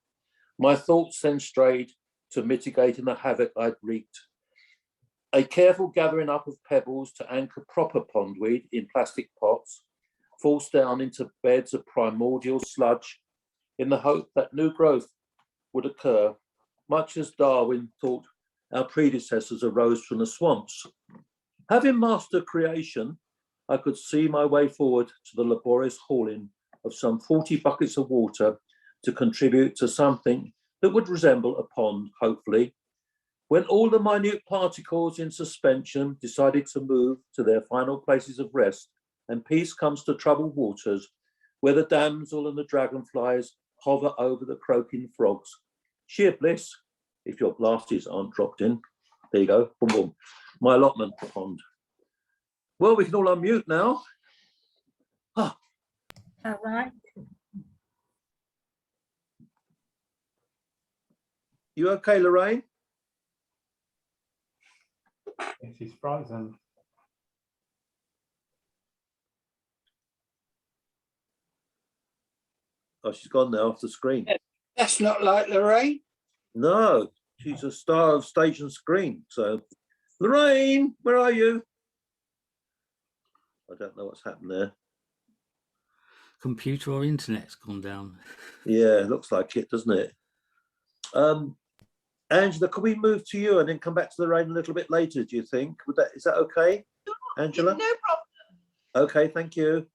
My thoughts then strayed to mitigating the havoc I'd wreaked. A careful gathering up of pebbles to anchor proper pondweed in plastic pots, forced down into beds of primordial sludge in the hope that new growth would occur, much as Darwin thought our predecessors arose from the swamps. Having mastered creation, I could see my way forward to the laborious hauling of some 40 buckets of water to contribute to something that would resemble a pond, hopefully, when all the minute particles in suspension decided to move to their final places of rest, and peace comes to troubled waters, where the damsel and the dragonflies hover over the croaking frogs. Sheer bliss, if your glasses aren't dropped in. There you go, boom, boom. My allotment pond. Well, we can all unmute now. Ah. All right. You okay, Lorraine? She's frozen. Oh, she's gone now off the screen. That's not like Lorraine. No, she's a star of stage and screen. So, Lorraine, where are you? I don't know what's happened there. Computer or internet's gone down. Yeah, looks like it, doesn't it? Angela, can we move to you and then come back to Lorraine a little bit later, do you think? Is that okay, Angela? No problem. Okay, thank you.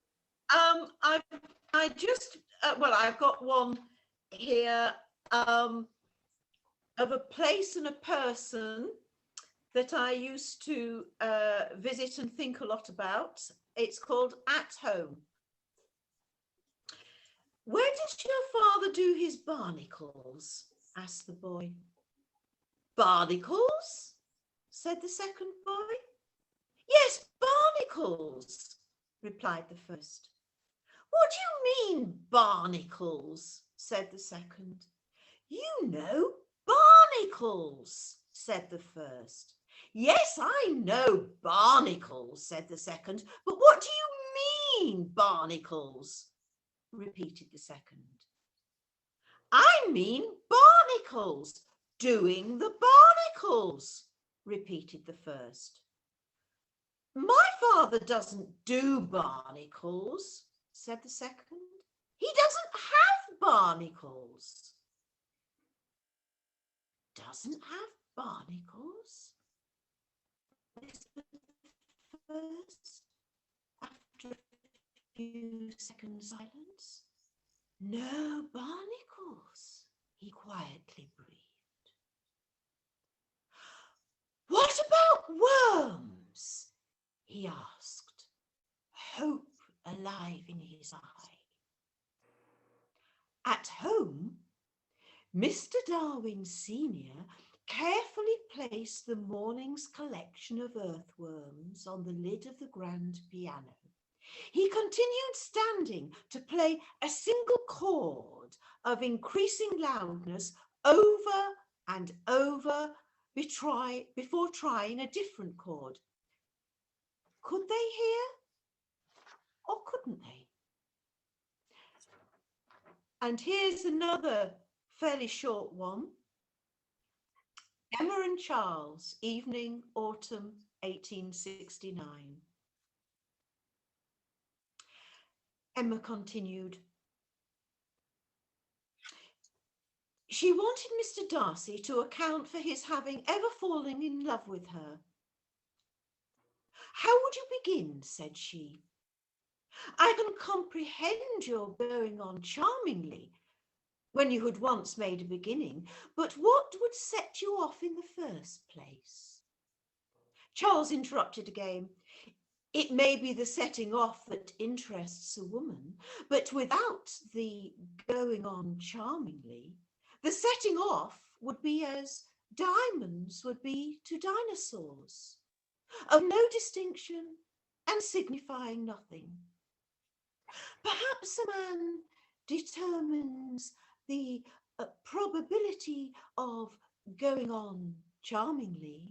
I just I've got one here of a place and a person that I used to visit and think a lot about. It's called At Home. Where did your father do his barnacles? Asked the boy. Barnacles? Said the second boy. Yes, barnacles, replied the first. What do you mean, barnacles? Said the second. You know, barnacles, said the first. Yes, I know barnacles, said the second, but what do you mean, barnacles? Repeated the second. I mean barnacles, doing the barnacles, repeated the first. My father doesn't do barnacles, said the second. He doesn't have barnacles. Doesn't have barnacles? Whispered the first, after a few seconds' silence. No barnacles, he quietly breathed. What about worms? He asked, hope alive in his eye. At home, Mr. Darwin Sr. carefully placed the morning's collection of earthworms on the lid of the grand piano. He continued standing to play a single chord of increasing loudness over and over before trying a different chord. Could they hear or couldn't they? And here's another fairly short one. Emma and Charles, evening, autumn 1869. Emma continued. She wanted Mr. Darcy to account for his having ever fallen in love with her. How would you begin? Said she. I can comprehend your going on charmingly when you had once made a beginning, but what would set you off in the first place? Charles interrupted again. It may be the setting off that interests a woman, but without the going on charmingly, the setting off would be as diamonds would be to dinosaurs, of no distinction and signifying nothing. Perhaps a man determines the probability of going on charmingly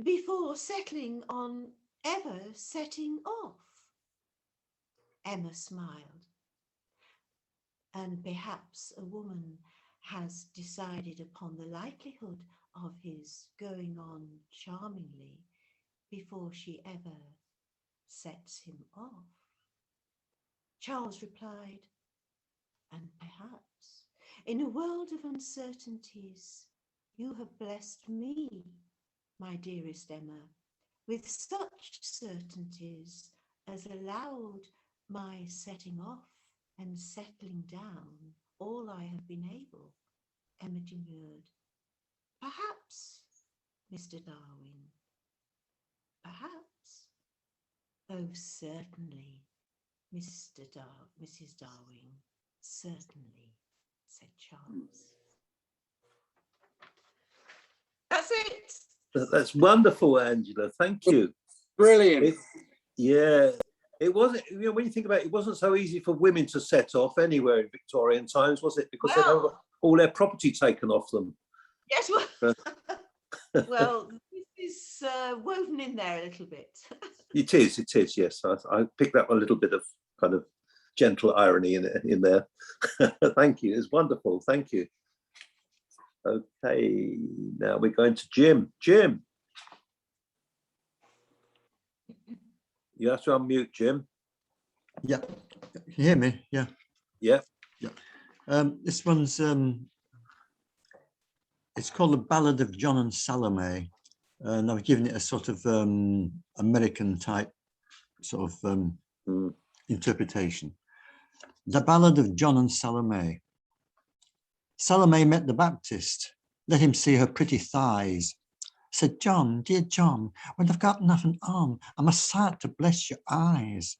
before settling on ever setting off. Emma smiled. And perhaps a woman has decided upon the likelihood of his going on charmingly before she ever sets him off. Charles replied, and perhaps in a world of uncertainties, you have blessed me, my dearest Emma, with such certainties as allowed my setting off and settling down all I have been able. Emma demurred. Perhaps, Mr. Darwin, perhaps. Oh, certainly, Mrs. Darwin, certainly, said Charles. That's it. That's wonderful, Angela. Thank you. Brilliant. It wasn't, you know, when you think about it, it wasn't so easy for women to set off anywhere in Victorian times, was it? Because they'd have all their property taken off them. Yes, well, well, this is woven in there a little bit. It is, yes. I picked up a little bit of kind of gentle irony in there. Thank you. It's wonderful. Thank you. Okay, now we're going to Jim. Jim. You have to unmute, Jim. Yeah, can you hear me? Yeah. Yeah. This one's it's called The Ballad of John and Salome, and I've given it a sort of American type sort of interpretation. The Ballad of John and Salome. Salome met the Baptist, let him see her pretty thighs. Said, John, dear John, when I've got nothing on, I'm a sight to bless your eyes.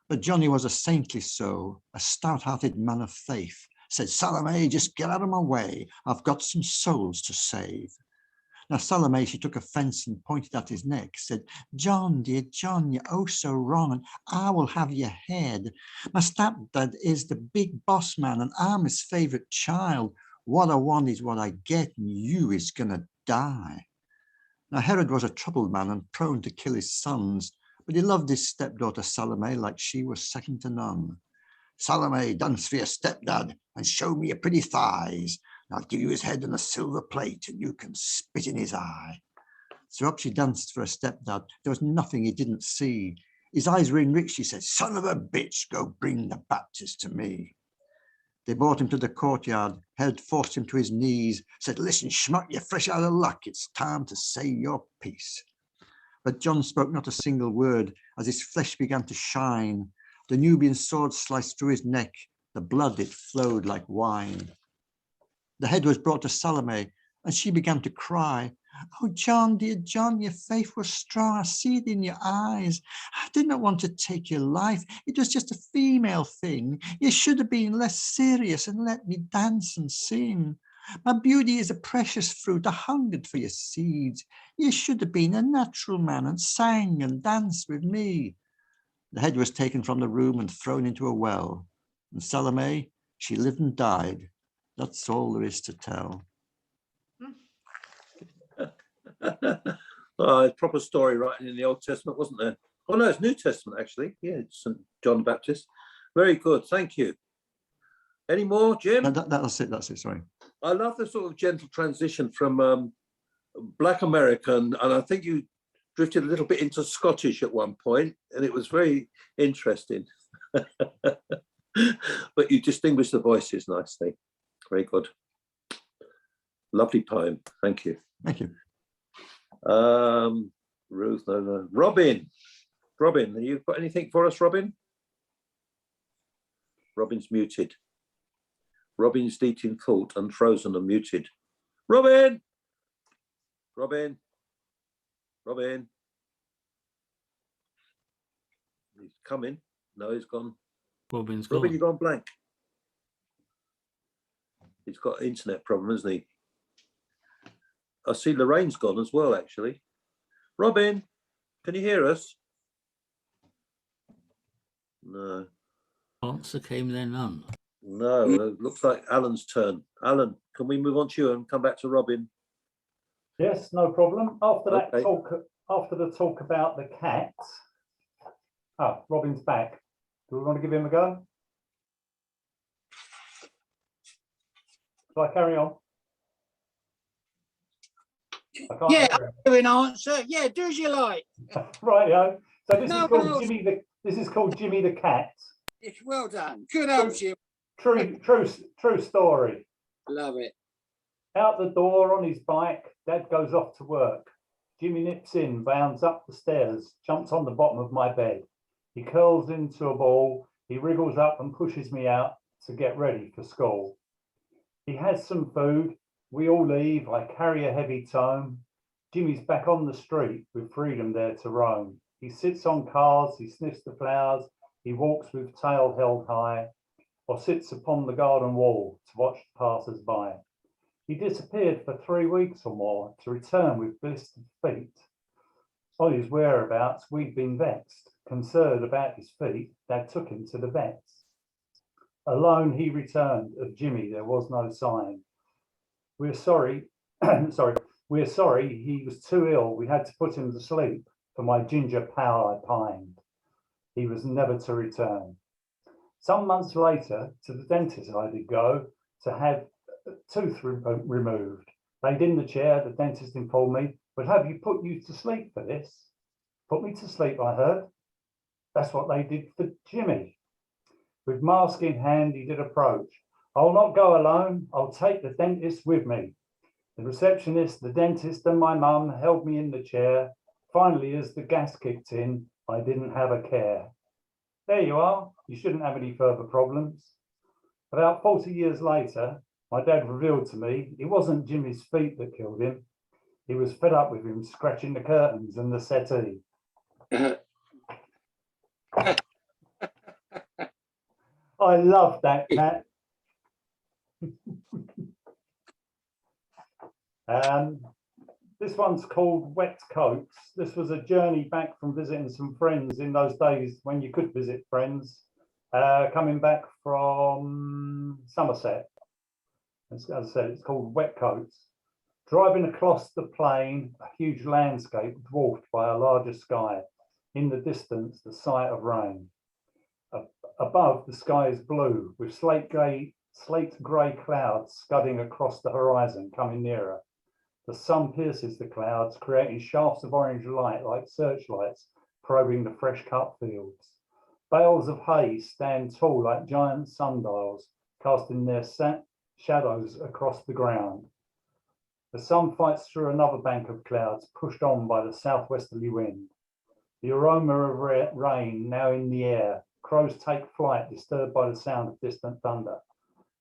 But Johnny was a saintly soul, a stout-hearted man of faith. Said, Salome, just get out of my way. I've got some souls to save. Now Salome, she took offence and pointed at his neck, said, John, dear John, you're oh so wrong, and I will have your head. My stepdad is the big boss man, and I'm his favourite child. What I want is what I get, and you is gonna die. Now Herod was a troubled man and prone to kill his sons, but he loved his stepdaughter Salome like she was second to none. Salome, dance for your stepdad and show me your pretty thighs. And I'll give you his head on a silver plate and you can spit in his eye. So up she danced for her stepdad. There was nothing he didn't see. His eyes were enriched. She said, son of a bitch, go bring the Baptist to me. They brought him to the courtyard. Herod forced him to his knees, said, listen, schmuck, you're fresh out of luck. It's time to say your piece. But John spoke not a single word as his flesh began to shine. The Nubian sword sliced through his neck. The blood, it flowed like wine. The head was brought to Salome and she began to cry. Oh, John, dear John, your faith was strong. I see it in your eyes. I did not want to take your life. It was just a female thing. You should have been less serious and let me dance and sing. My beauty is a precious fruit. I hungered for your seeds. You should have been a natural man and sang and danced with me. The head was taken from the room and thrown into a well. And Salome, she lived and died. That's all there is to tell. Oh, proper story writing in the Old Testament, wasn't there? Oh no, it's New Testament actually. Yeah, it's St. John the Baptist. Very good, thank you. Any more, Jim? No, that's it, sorry. I love the sort of gentle transition from Black American, and I think you drifted a little bit into Scottish at one point, and it was very interesting. But you distinguish the voices nicely. Very good. Lovely poem. Thank you. Thank you. Ruth, no. Robin, have you got anything for us, Robin? Robin's muted. Robin's deep in thought, unfrozen and muted. Robin! He's coming. No, he's gone. Robin's Robin, gone. you've gone blank. He's got an internet problem, hasn't he? I see Lorraine's gone as well, actually. Robin, can you hear us? No. Answer came there none. No, it looks like Alan's turn. Alan, can we move on to you and come back to Robin? Yes, no problem. After that Okay. talk, after the talk about the cats. Oh, Robin's back. Do we want to give him a go? Shall I carry on? I can't Yeah, carry on. do an answer. Yeah, do as you like. Rightio. So this No, is called no. Jimmy the. This is called Jimmy the Cat. It's well done. Good on you. True story. Love it. Out the door on his bike, Dad goes off to work. Jimmy nips in, bounds up the stairs, jumps on the bottom of my bed. He curls into a ball. He wriggles up and pushes me out to get ready for school. He has some food. We all leave. I carry a heavy tome. Jimmy's back on the street with freedom there to roam. He sits on cars. He sniffs the flowers. He walks with tail held high, or sits upon the garden wall to watch the passers-by. He disappeared for 3 weeks or more to return with blistered feet. On his whereabouts, we'd been vexed. Concerned about his feet, Dad took him to the vets. Alone he returned. Of Jimmy there was no sign. We're sorry, we're sorry he was too ill. We had to put him to sleep. For my ginger pal I pined. He was never to return. Some months later, to the dentist I did go to have a tooth removed. Laid in the chair, the dentist informed me, "But have you put you to sleep for this?" Put me to sleep, I heard. That's what they did for Jimmy. With mask in hand, he did approach. "I'll not go alone. I'll take the dentist with me." The receptionist, the dentist, and my mum held me in the chair. Finally, as the gas kicked in, I didn't have a care. There you are. You shouldn't have any further problems. About 40 years later, my dad revealed to me it wasn't Jimmy's feet that killed him. He was fed up with him scratching the curtains and the settee. I love that cat. This one's called Wet Coats. This was a journey back from visiting some friends in those days when you could visit friends, coming back from Somerset. As I said, it's called Wet Coats. Driving across the plain, a huge landscape dwarfed by a larger sky. In the distance, the sight of rain. Above, the sky is blue, with slate grey clouds scudding across the horizon, coming nearer. The sun pierces the clouds, creating shafts of orange light like searchlights, probing the fresh-cut fields. Bales of hay stand tall like giant sundials, casting their shadows across the ground. The sun fights through another bank of clouds, pushed on by the southwesterly wind. The aroma of rain now in the air. Crows take flight, disturbed by the sound of distant thunder.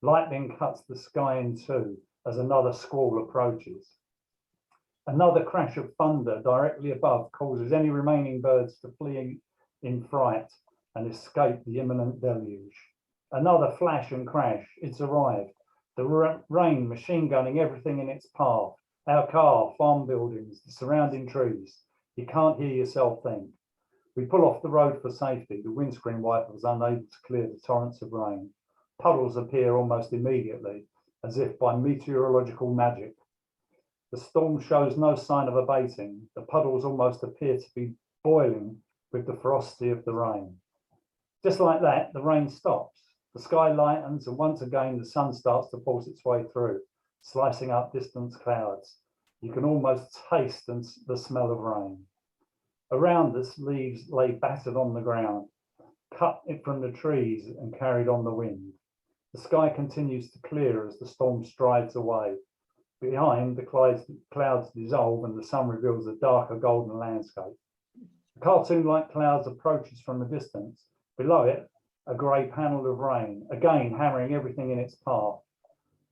Lightning cuts the sky in two as another squall approaches. Another crash of thunder directly above causes any remaining birds to flee in fright and escape the imminent deluge. Another flash and crash. It's arrived. The rain machine gunning everything in its path. Our car, farm buildings, the surrounding trees. You can't hear yourself think. We pull off the road for safety. The windscreen wiper was unable to clear the torrents of rain. Puddles appear almost immediately, as if by meteorological magic. The storm shows no sign of abating. The puddles almost appear to be boiling with the ferocity of the rain. Just like that, the rain stops. The sky lightens, and once again, the sun starts to force its way through, slicing up distant clouds. You can almost taste the smell of rain. Around us, leaves lay battered on the ground. cut it from the trees and carried on the wind. The sky continues to clear as the storm strides away. Behind, the clouds dissolve and the sun reveals a darker golden landscape. The cartoon-like clouds approaches from a distance. Below it, a grey panel of rain, again hammering everything in its path.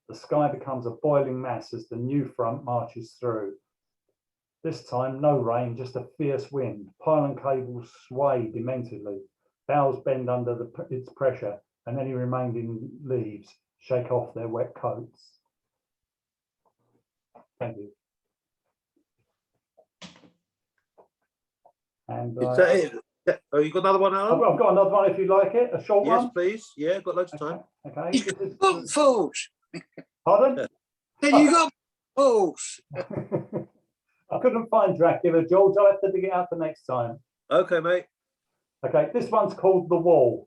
The sky becomes a boiling mass as the new front marches through. This time, no rain, just a fierce wind. Pylon cables sway dementedly. Boughs bend under its pressure, and any remaining leaves shake off their wet coats. Thank you. And Is that it? Yeah. Oh, you got another one, Alan? I've got another one if you like it, a short Yes, one. please. Yeah, got loads of time. Okay. He's got book falls. Pardon? Then you got falls. I couldn't find Dracula, George. I'll have to dig it out for next time. Okay, mate. Okay, this one's called The Wall.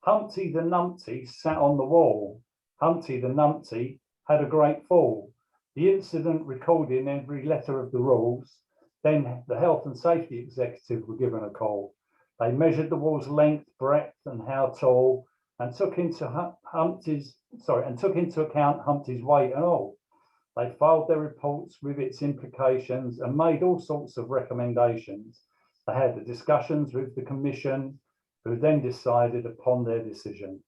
Humpty the Numpty sat on the wall. Humpty the Numpty had a great fall. The incident recorded in every letter of the rules. Then the health and safety executive were given a call. They measured the wall's length, breadth, and how tall, and took into account Humpty's weight and all. They filed their reports with its implications and made all sorts of recommendations. They had the discussions with the commission, who then decided upon their decision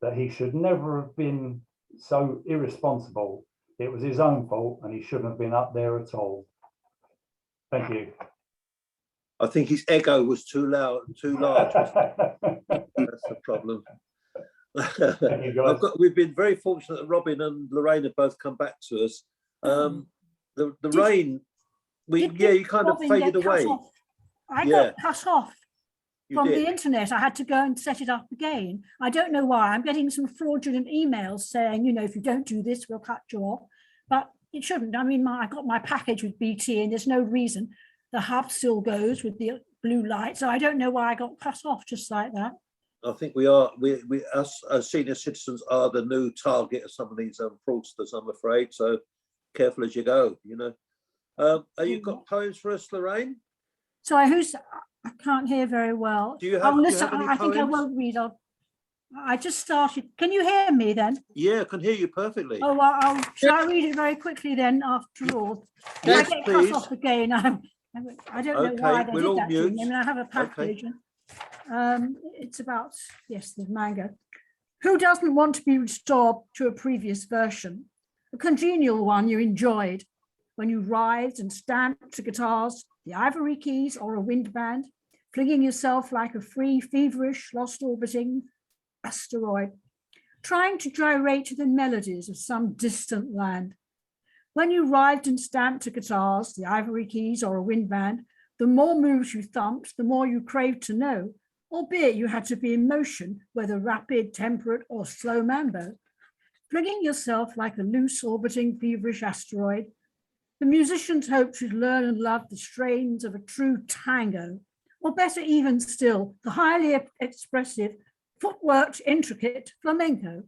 that he should never have been so irresponsible. It was his own fault and he shouldn't have been up there at all. Thank you. I think his ego was too loud, too large. That's the problem. Thank you, guys. We've been very fortunate that Robin and Lorraine have both come back to us. The rain, you kind of Robin faded get cut away. off? I Yeah. got cut off You from did. the internet. I had to go and set it up again. I don't know why. I'm getting some fraudulent emails saying, you know, if you don't do this, we'll cut you off. But it shouldn't. I mean, I got my package with BT and there's no reason. The hub still goes with the blue light. So I don't know why I got cut off just like that. I think us as senior citizens are the new target of some of these fraudsters, I'm afraid. So careful as you go, you know. Have you got poems for us, Lorraine? So I can't hear very well. Do you have, I'll do you listen. have any I think I poems? won't read. I just started. Can you hear me then? Yeah, I can hear you perfectly. Oh, well, shall I read it very quickly then after all? If Yes, I get please. cut off again, I don't know why Okay, they we'll did all that to me. mute. I mean, I have a package. It's about, yes, the manga. Who doesn't want to be restored to a previous version? A congenial one you enjoyed when you writhed and stamped to guitars, the ivory keys or a wind band, flinging yourself like a free, feverish, lost orbiting asteroid, trying to gyrate to the melodies of some distant land. When you writhed and stamped to guitars, the ivory keys or a wind band, the more moves you thumped, the more you craved to know, albeit you had to be in motion, whether rapid, temperate, or slow mambo. Flinging yourself like a loose, orbiting, feverish asteroid, the musicians hoped you'd learn and love the strains of a true tango, or better even still, the highly expressive, footworked, intricate flamenco.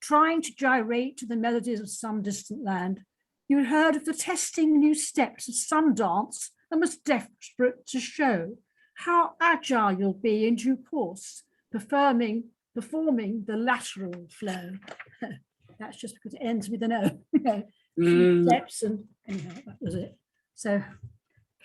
Trying to gyrate to the melodies of some distant land, you had heard of the testing new steps of some dance and was desperate to show how agile you'll be in due course, performing the lateral flow. That's just because it ends with an O. Steps and anyhow, that was it. So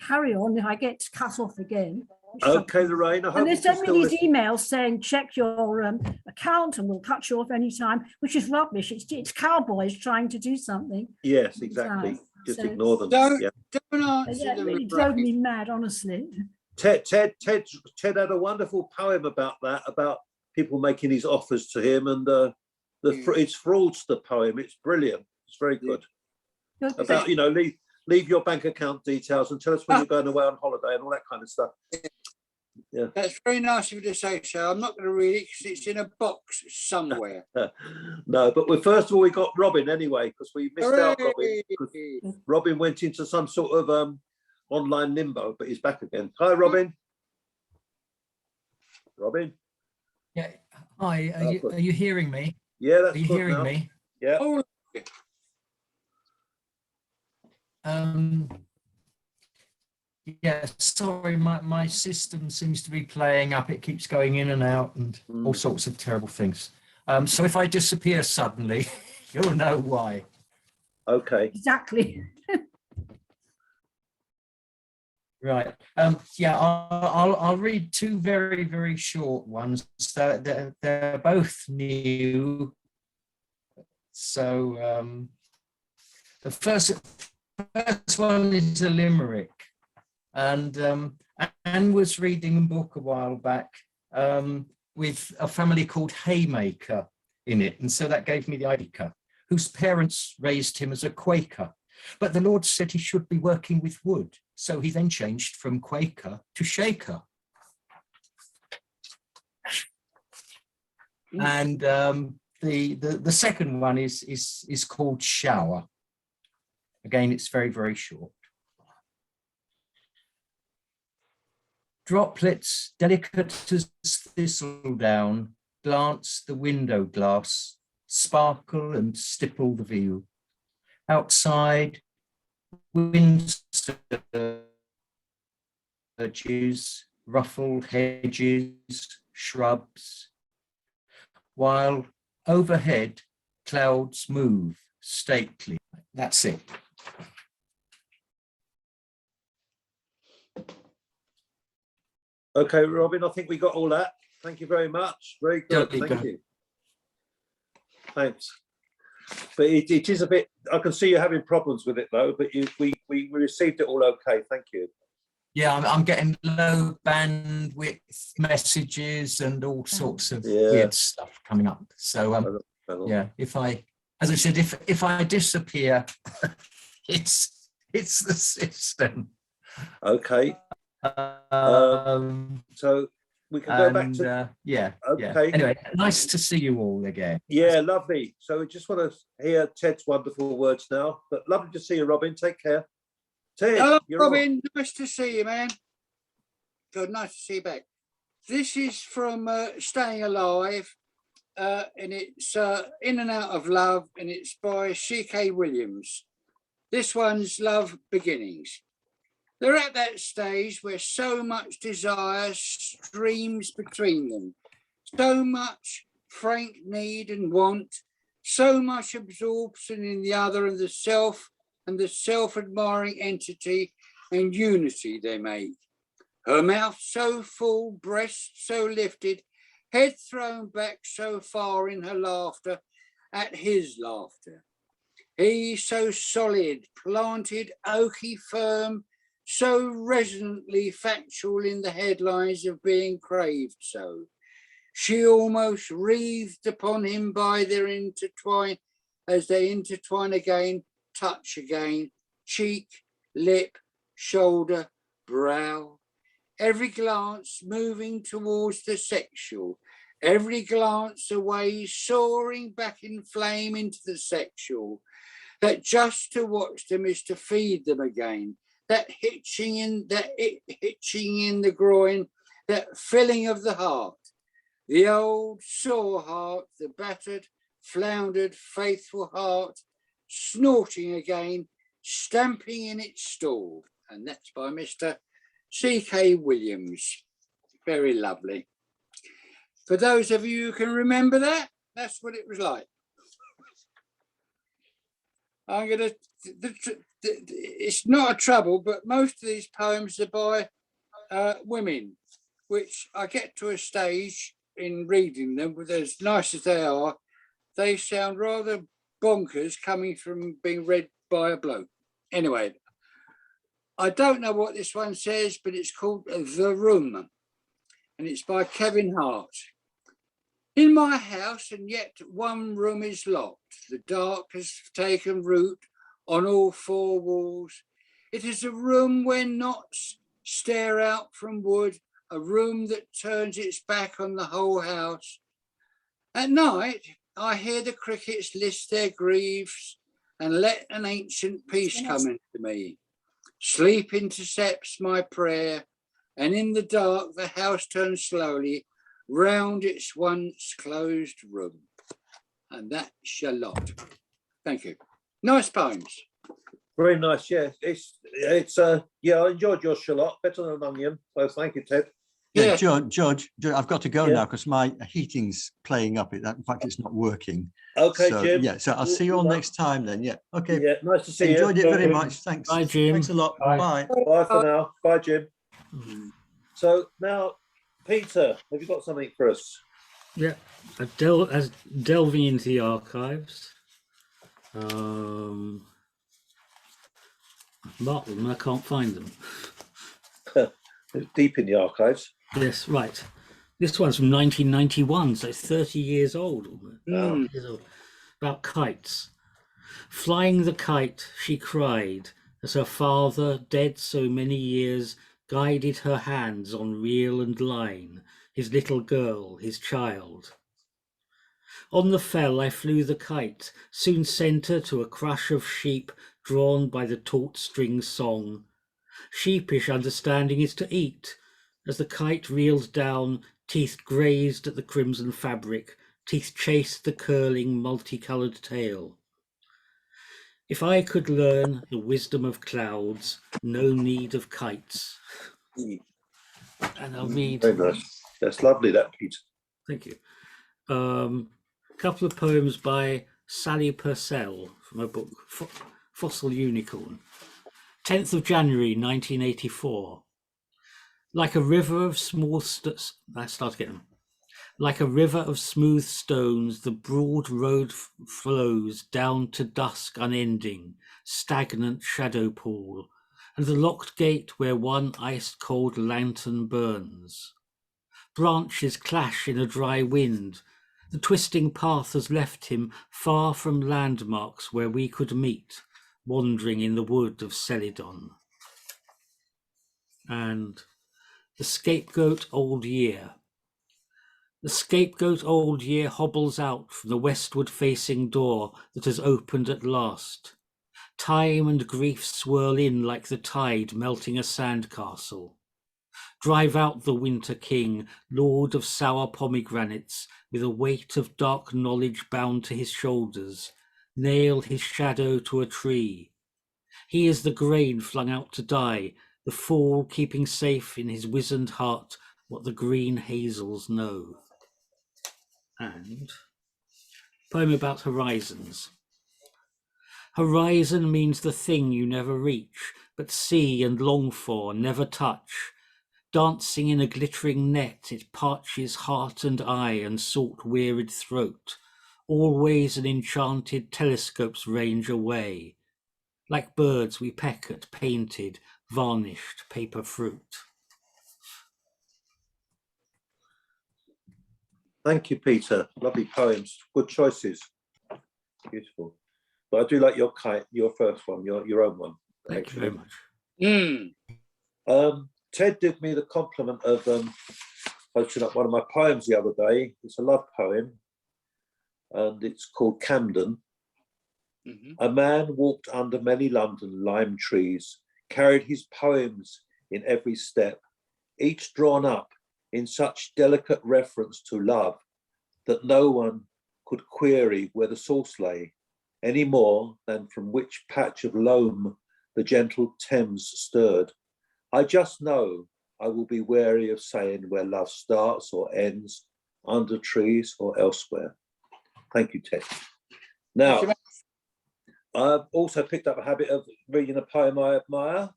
carry on if I get cut off again. Okay, Lorraine, I hope And you they can send still me these listen. emails saying check your account and we'll cut you off anytime, which is rubbish. It's cowboys trying to do something. Yes, exactly. Just So- ignore them. Don't Yeah. answer Yeah, it them. really drove me mad, honestly. Ted had a wonderful poem about that, about people making these offers to him, and it's fraudster poem. It's brilliant. It's very good. About, you know, leave your bank account details and tell us when you're going away on holiday and all that kind of stuff. Yeah. That's very nice of you to say so. I'm not going to read it because it's in a box somewhere. No, but first of all, we got Robin anyway, because we missed out Robin. 'Cause Hooray! Robin went into some sort of online limbo, but he's back again. Hi, Robin. Robin. Yeah. Hi, good. are you hearing me? Yeah, that's Are you good hearing now. me? Yeah. Oh, Yeah, sorry, my system seems to be playing up. It keeps going in and out and all sorts of terrible things. So if I disappear suddenly, you'll know why. Okay. Exactly. Right. Yeah, I'll read two very, very short ones. So they're both new. So the first one is a limerick. And Anne was reading a book a while back with a family called Haymaker in it. And so that gave me the idea, whose parents raised him as a Quaker. But the Lord said he should be working with wood. So he then changed from Quaker to Shaker. And the second one is called Shower. Again, it's very, very short. Droplets delicate as thistledown glance the window glass, sparkle and stipple the view. Outside, wind surges, ruffle hedges, shrubs, while overhead clouds move stately. That's it. Okay, Robin, I think we got all that. Thank you very much. Very good. Totally Thank good. you. Thanks. But it is a bit, I can see you're having problems with it though, but we received it all okay. Thank you. Yeah, I'm getting low bandwidth messages and all sorts of weird stuff coming up. So yeah, as I said, if I disappear, it's the system. Okay. So we can go back to yeah. Okay. Anyway, nice to see you all again. Yeah, lovely. So we just want to hear Ted's wonderful words now. But lovely to see you, Robin. Take care. Ted, Hello, you're on. Robin. Nice to see you, man. Good, nice to see you back. This is from Staying Alive, and it's In and Out of Love, and it's by C.K. Williams. This one's Love Beginnings. They're at that stage where so much desire streams between them, so much frank need and want, so much absorption in the other and the self-admiring entity and unity they make. Her mouth so full, breast so lifted, head thrown back so far in her laughter at his laughter. He so solid, planted, oaky, firm, so resonantly factual in the headlines of being craved so. She almost wreathed upon him by their intertwine, as they intertwine again, touch again, cheek, lip, shoulder, brow. Every glance moving towards the sexual, every glance away soaring back in flame into the sexual, that just to watch them is to feed them again. That hitching in the groin, that filling of the heart, the old sore heart, the battered, floundered, faithful heart, snorting again, stamping in its stall. And that's by Mr. C.K. Williams. Very lovely. For those of you who can remember that, that's what it was like. I'm going to, it's not a trouble, but most of these poems are by women, which I get to a stage in reading them, but as nice as they are, they sound rather bonkers coming from being read by a bloke. Anyway, I don't know what this one says, but it's called The Room, and it's by Kevin Hart. In my house, and yet one room is locked. The dark has taken root on all four walls. It is a room where knots stare out from wood, a room that turns its back on the whole house. At night, I hear the crickets list their griefs and let an ancient peace come into me. Sleep intercepts my prayer, and in the dark, the house turns slowly round its once closed room. And that's Charlotte. Thank you. Nice poems. Very nice. Yeah, it's yeah, I enjoyed your shallot better than an onion. So thank you, Ted. Yeah, Yeah. George, I've got to go Yeah. now because my heating's playing up. In fact, it's not working. Okay, So, Jim. yeah, so I'll see you all next time then. Yeah. Okay. Yeah, nice to see Enjoyed you. it very Jim. much. Thanks. Bye, Jim. Thanks a lot. Bye. Bye. Bye for now. Bye, Jim. Mm. So now, Peter, have you got something for us? Yeah, as delving into the archives. Mark them, I can't find them. Deep in the archives. Yes, right. This one's from 1991, so it's 30 years old. Almost. Wow. Years old. About kites. Flying the kite, she cried, as her father, dead so many years, guided her hands on reel and line, his little girl, his child. On the fell I flew the kite, soon sent her to a crush of sheep drawn by the taut string song. Sheepish understanding is to eat. As the kite reeled down, teeth grazed at the crimson fabric, teeth chased the curling multicoloured tail. If I could learn the wisdom of clouds, no need of kites. And I'll read. Very nice. That's lovely, that, Peter. Thank you. A couple of poems by Sally Purcell from her book Fossil Unicorn. 10th of January 1984. Like a river of Like a river of smooth stones, the broad road flows down to dusk unending, stagnant shadow pool, and the locked gate where one ice-cold lantern burns. Branches clash in a dry wind. The twisting path has left him far from landmarks where we could meet, wandering in the wood of Celidon. And the scapegoat old year. The scapegoat old year hobbles out from the westward facing door that has opened at last. Time and grief swirl in like the tide melting a sandcastle. Drive out the winter king, lord of sour pomegranates, with a weight of dark knowledge bound to his shoulders. Nail his shadow to a tree. He is the grain flung out to die, the fool keeping safe in his wizened heart what the green hazels know. And poem about horizons. Horizon means the thing you never reach, but see and long for, never touch. Dancing in a glittering net, it parches heart and eye and salt-wearied throat. Always an enchanted telescope's range away. Like birds we peck at painted, varnished paper fruit. Thank you, Peter. Lovely poems. Good choices. Beautiful. But I do like your kite, your first one, your own one. Thank you very much. Ted did me the compliment of posting up one of my poems the other day. It's a love poem, and it's called Camden. A man walked under many London lime trees, carried his poems in every step, each drawn up in such delicate reference to love that no one could query where the source lay, any more than from which patch of loam the gentle Thames stirred. I just know I will be wary of saying where love starts or ends, under trees or elsewhere. Thank you, Ted. Now, I've also picked up a habit of reading a poem I admire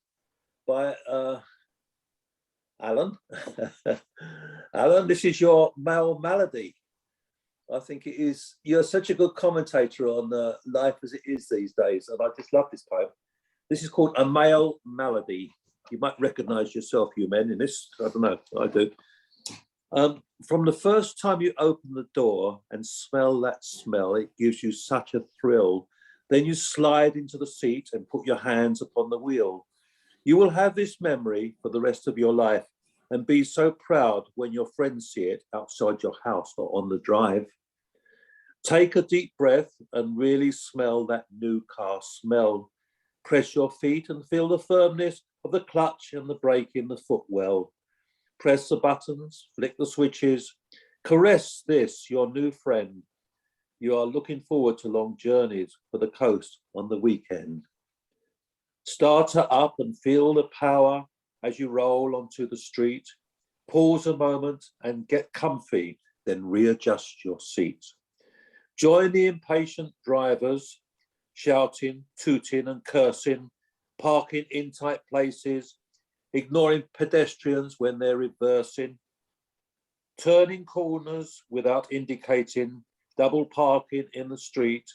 by Alan. Alan, this is your male malady. I think it is. You're such a good commentator on life as it is these days, and I just love this poem. This is called A Male Malady. You might recognize yourself, you men, in this. I don't know, I do. From the first time you open the door and smell that smell, it gives you such a thrill. Then you slide into the seat and put your hands upon the wheel. You will have this memory for the rest of your life and be so proud when your friends see it outside your house or on the drive. Take a deep breath and really smell that new car smell. Press your feet and feel the firmness of the clutch and the brake in the footwell. Press the buttons, flick the switches, caress this, your new friend. You are looking forward to long journeys for the coast on the weekend. Start her up and feel the power as you roll onto the street. Pause a moment and get comfy, then readjust your seat. Join the impatient drivers, shouting, tooting and cursing, parking in tight places, ignoring pedestrians when they're reversing, turning corners without indicating, double parking in the street,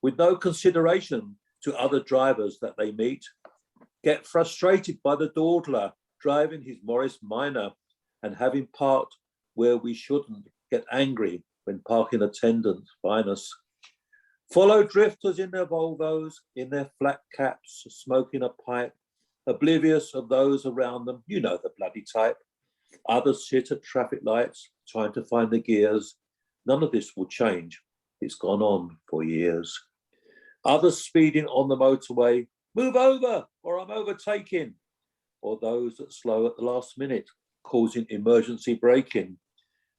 with no consideration to other drivers that they meet. Get frustrated by the dawdler driving his Morris Minor and having parked where we shouldn't. Get angry when parking attendants fine us. Follow drifters in their Volvos, in their flat caps, smoking a pipe, oblivious of those around them. You know the bloody type. Others sit at traffic lights trying to find the gears. None of this will change. It's gone on for years. Others speeding on the motorway. Move over or I'm overtaking. Or those that slow at the last minute, causing emergency braking.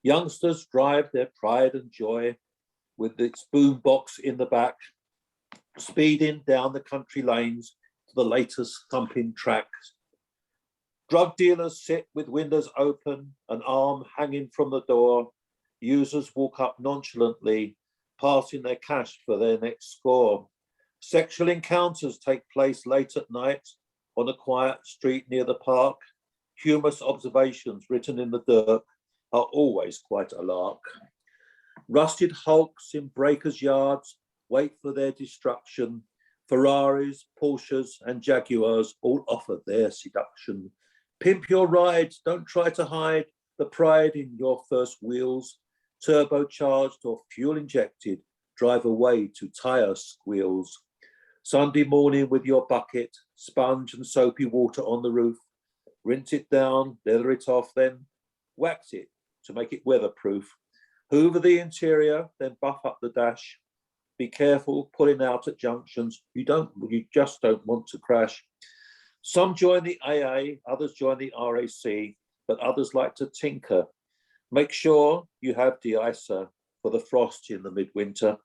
Youngsters drive their pride and joy with its boombox in the back, speeding down the country lanes to the latest thumping tracks. Drug dealers sit with windows open, an arm hanging from the door. Users walk up nonchalantly, passing their cash for their next score. Sexual encounters take place late at night on a quiet street near the park. Humorous observations written in the dirt are always quite a lark. Rusted hulks in breakers' yards wait for their destruction. Ferraris, Porsches and Jaguars all offer their seduction. Pimp your rides, don't try to hide the pride in your first wheels. Turbocharged or fuel injected, drive away to tire squeals. Sunday morning with your bucket, sponge and soapy water on the roof. Rinse it down, leather it off, then wax it to make it weatherproof. Hoover the interior, then buff up the dash. Be careful pulling out at junctions. You just don't want to crash. Some join the AA, others join the RAC, but others like to tinker. Make sure you have de-icer for the frost in the midwinter.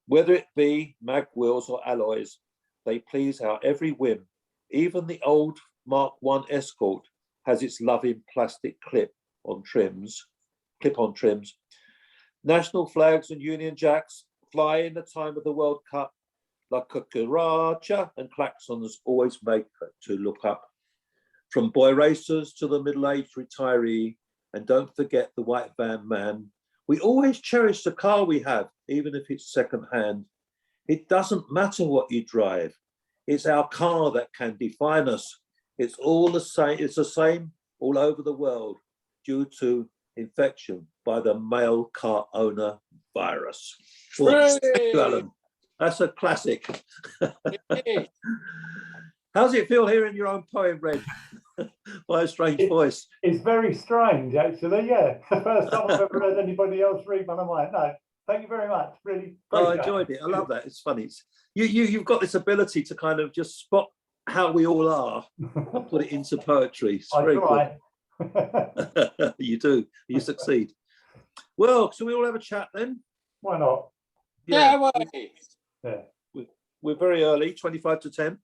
Whether it be mag wheels or alloys, they please our every whim. Even the old Mark I Escort has its loving plastic clip-on trims. National flags and Union Jacks fly in the time of the World Cup. La cucaracha and klaxons always make to look up. From boy racers to the middle-aged retiree, and don't forget the white van man. We always cherish the car we have, even if it's second-hand. It doesn't matter what you drive. It's our car that can define us. It's all the same. It's the same all over the world due to infection by the male car owner virus. Well, thank you, Alan. That's a classic. How's it feel hearing your own poem read by a strange voice? It's very strange, actually. Yeah, first time I've ever heard anybody else read one of mine. No, thank you very much. Really, I enjoyed it. I love that. It's funny. You've got this ability to kind of just spot how we all are and put it into poetry. It's very good. You do. You succeed. Well, shall we all have a chat then? Why not? Yeah, Yeah. We're very early, 25 to 10.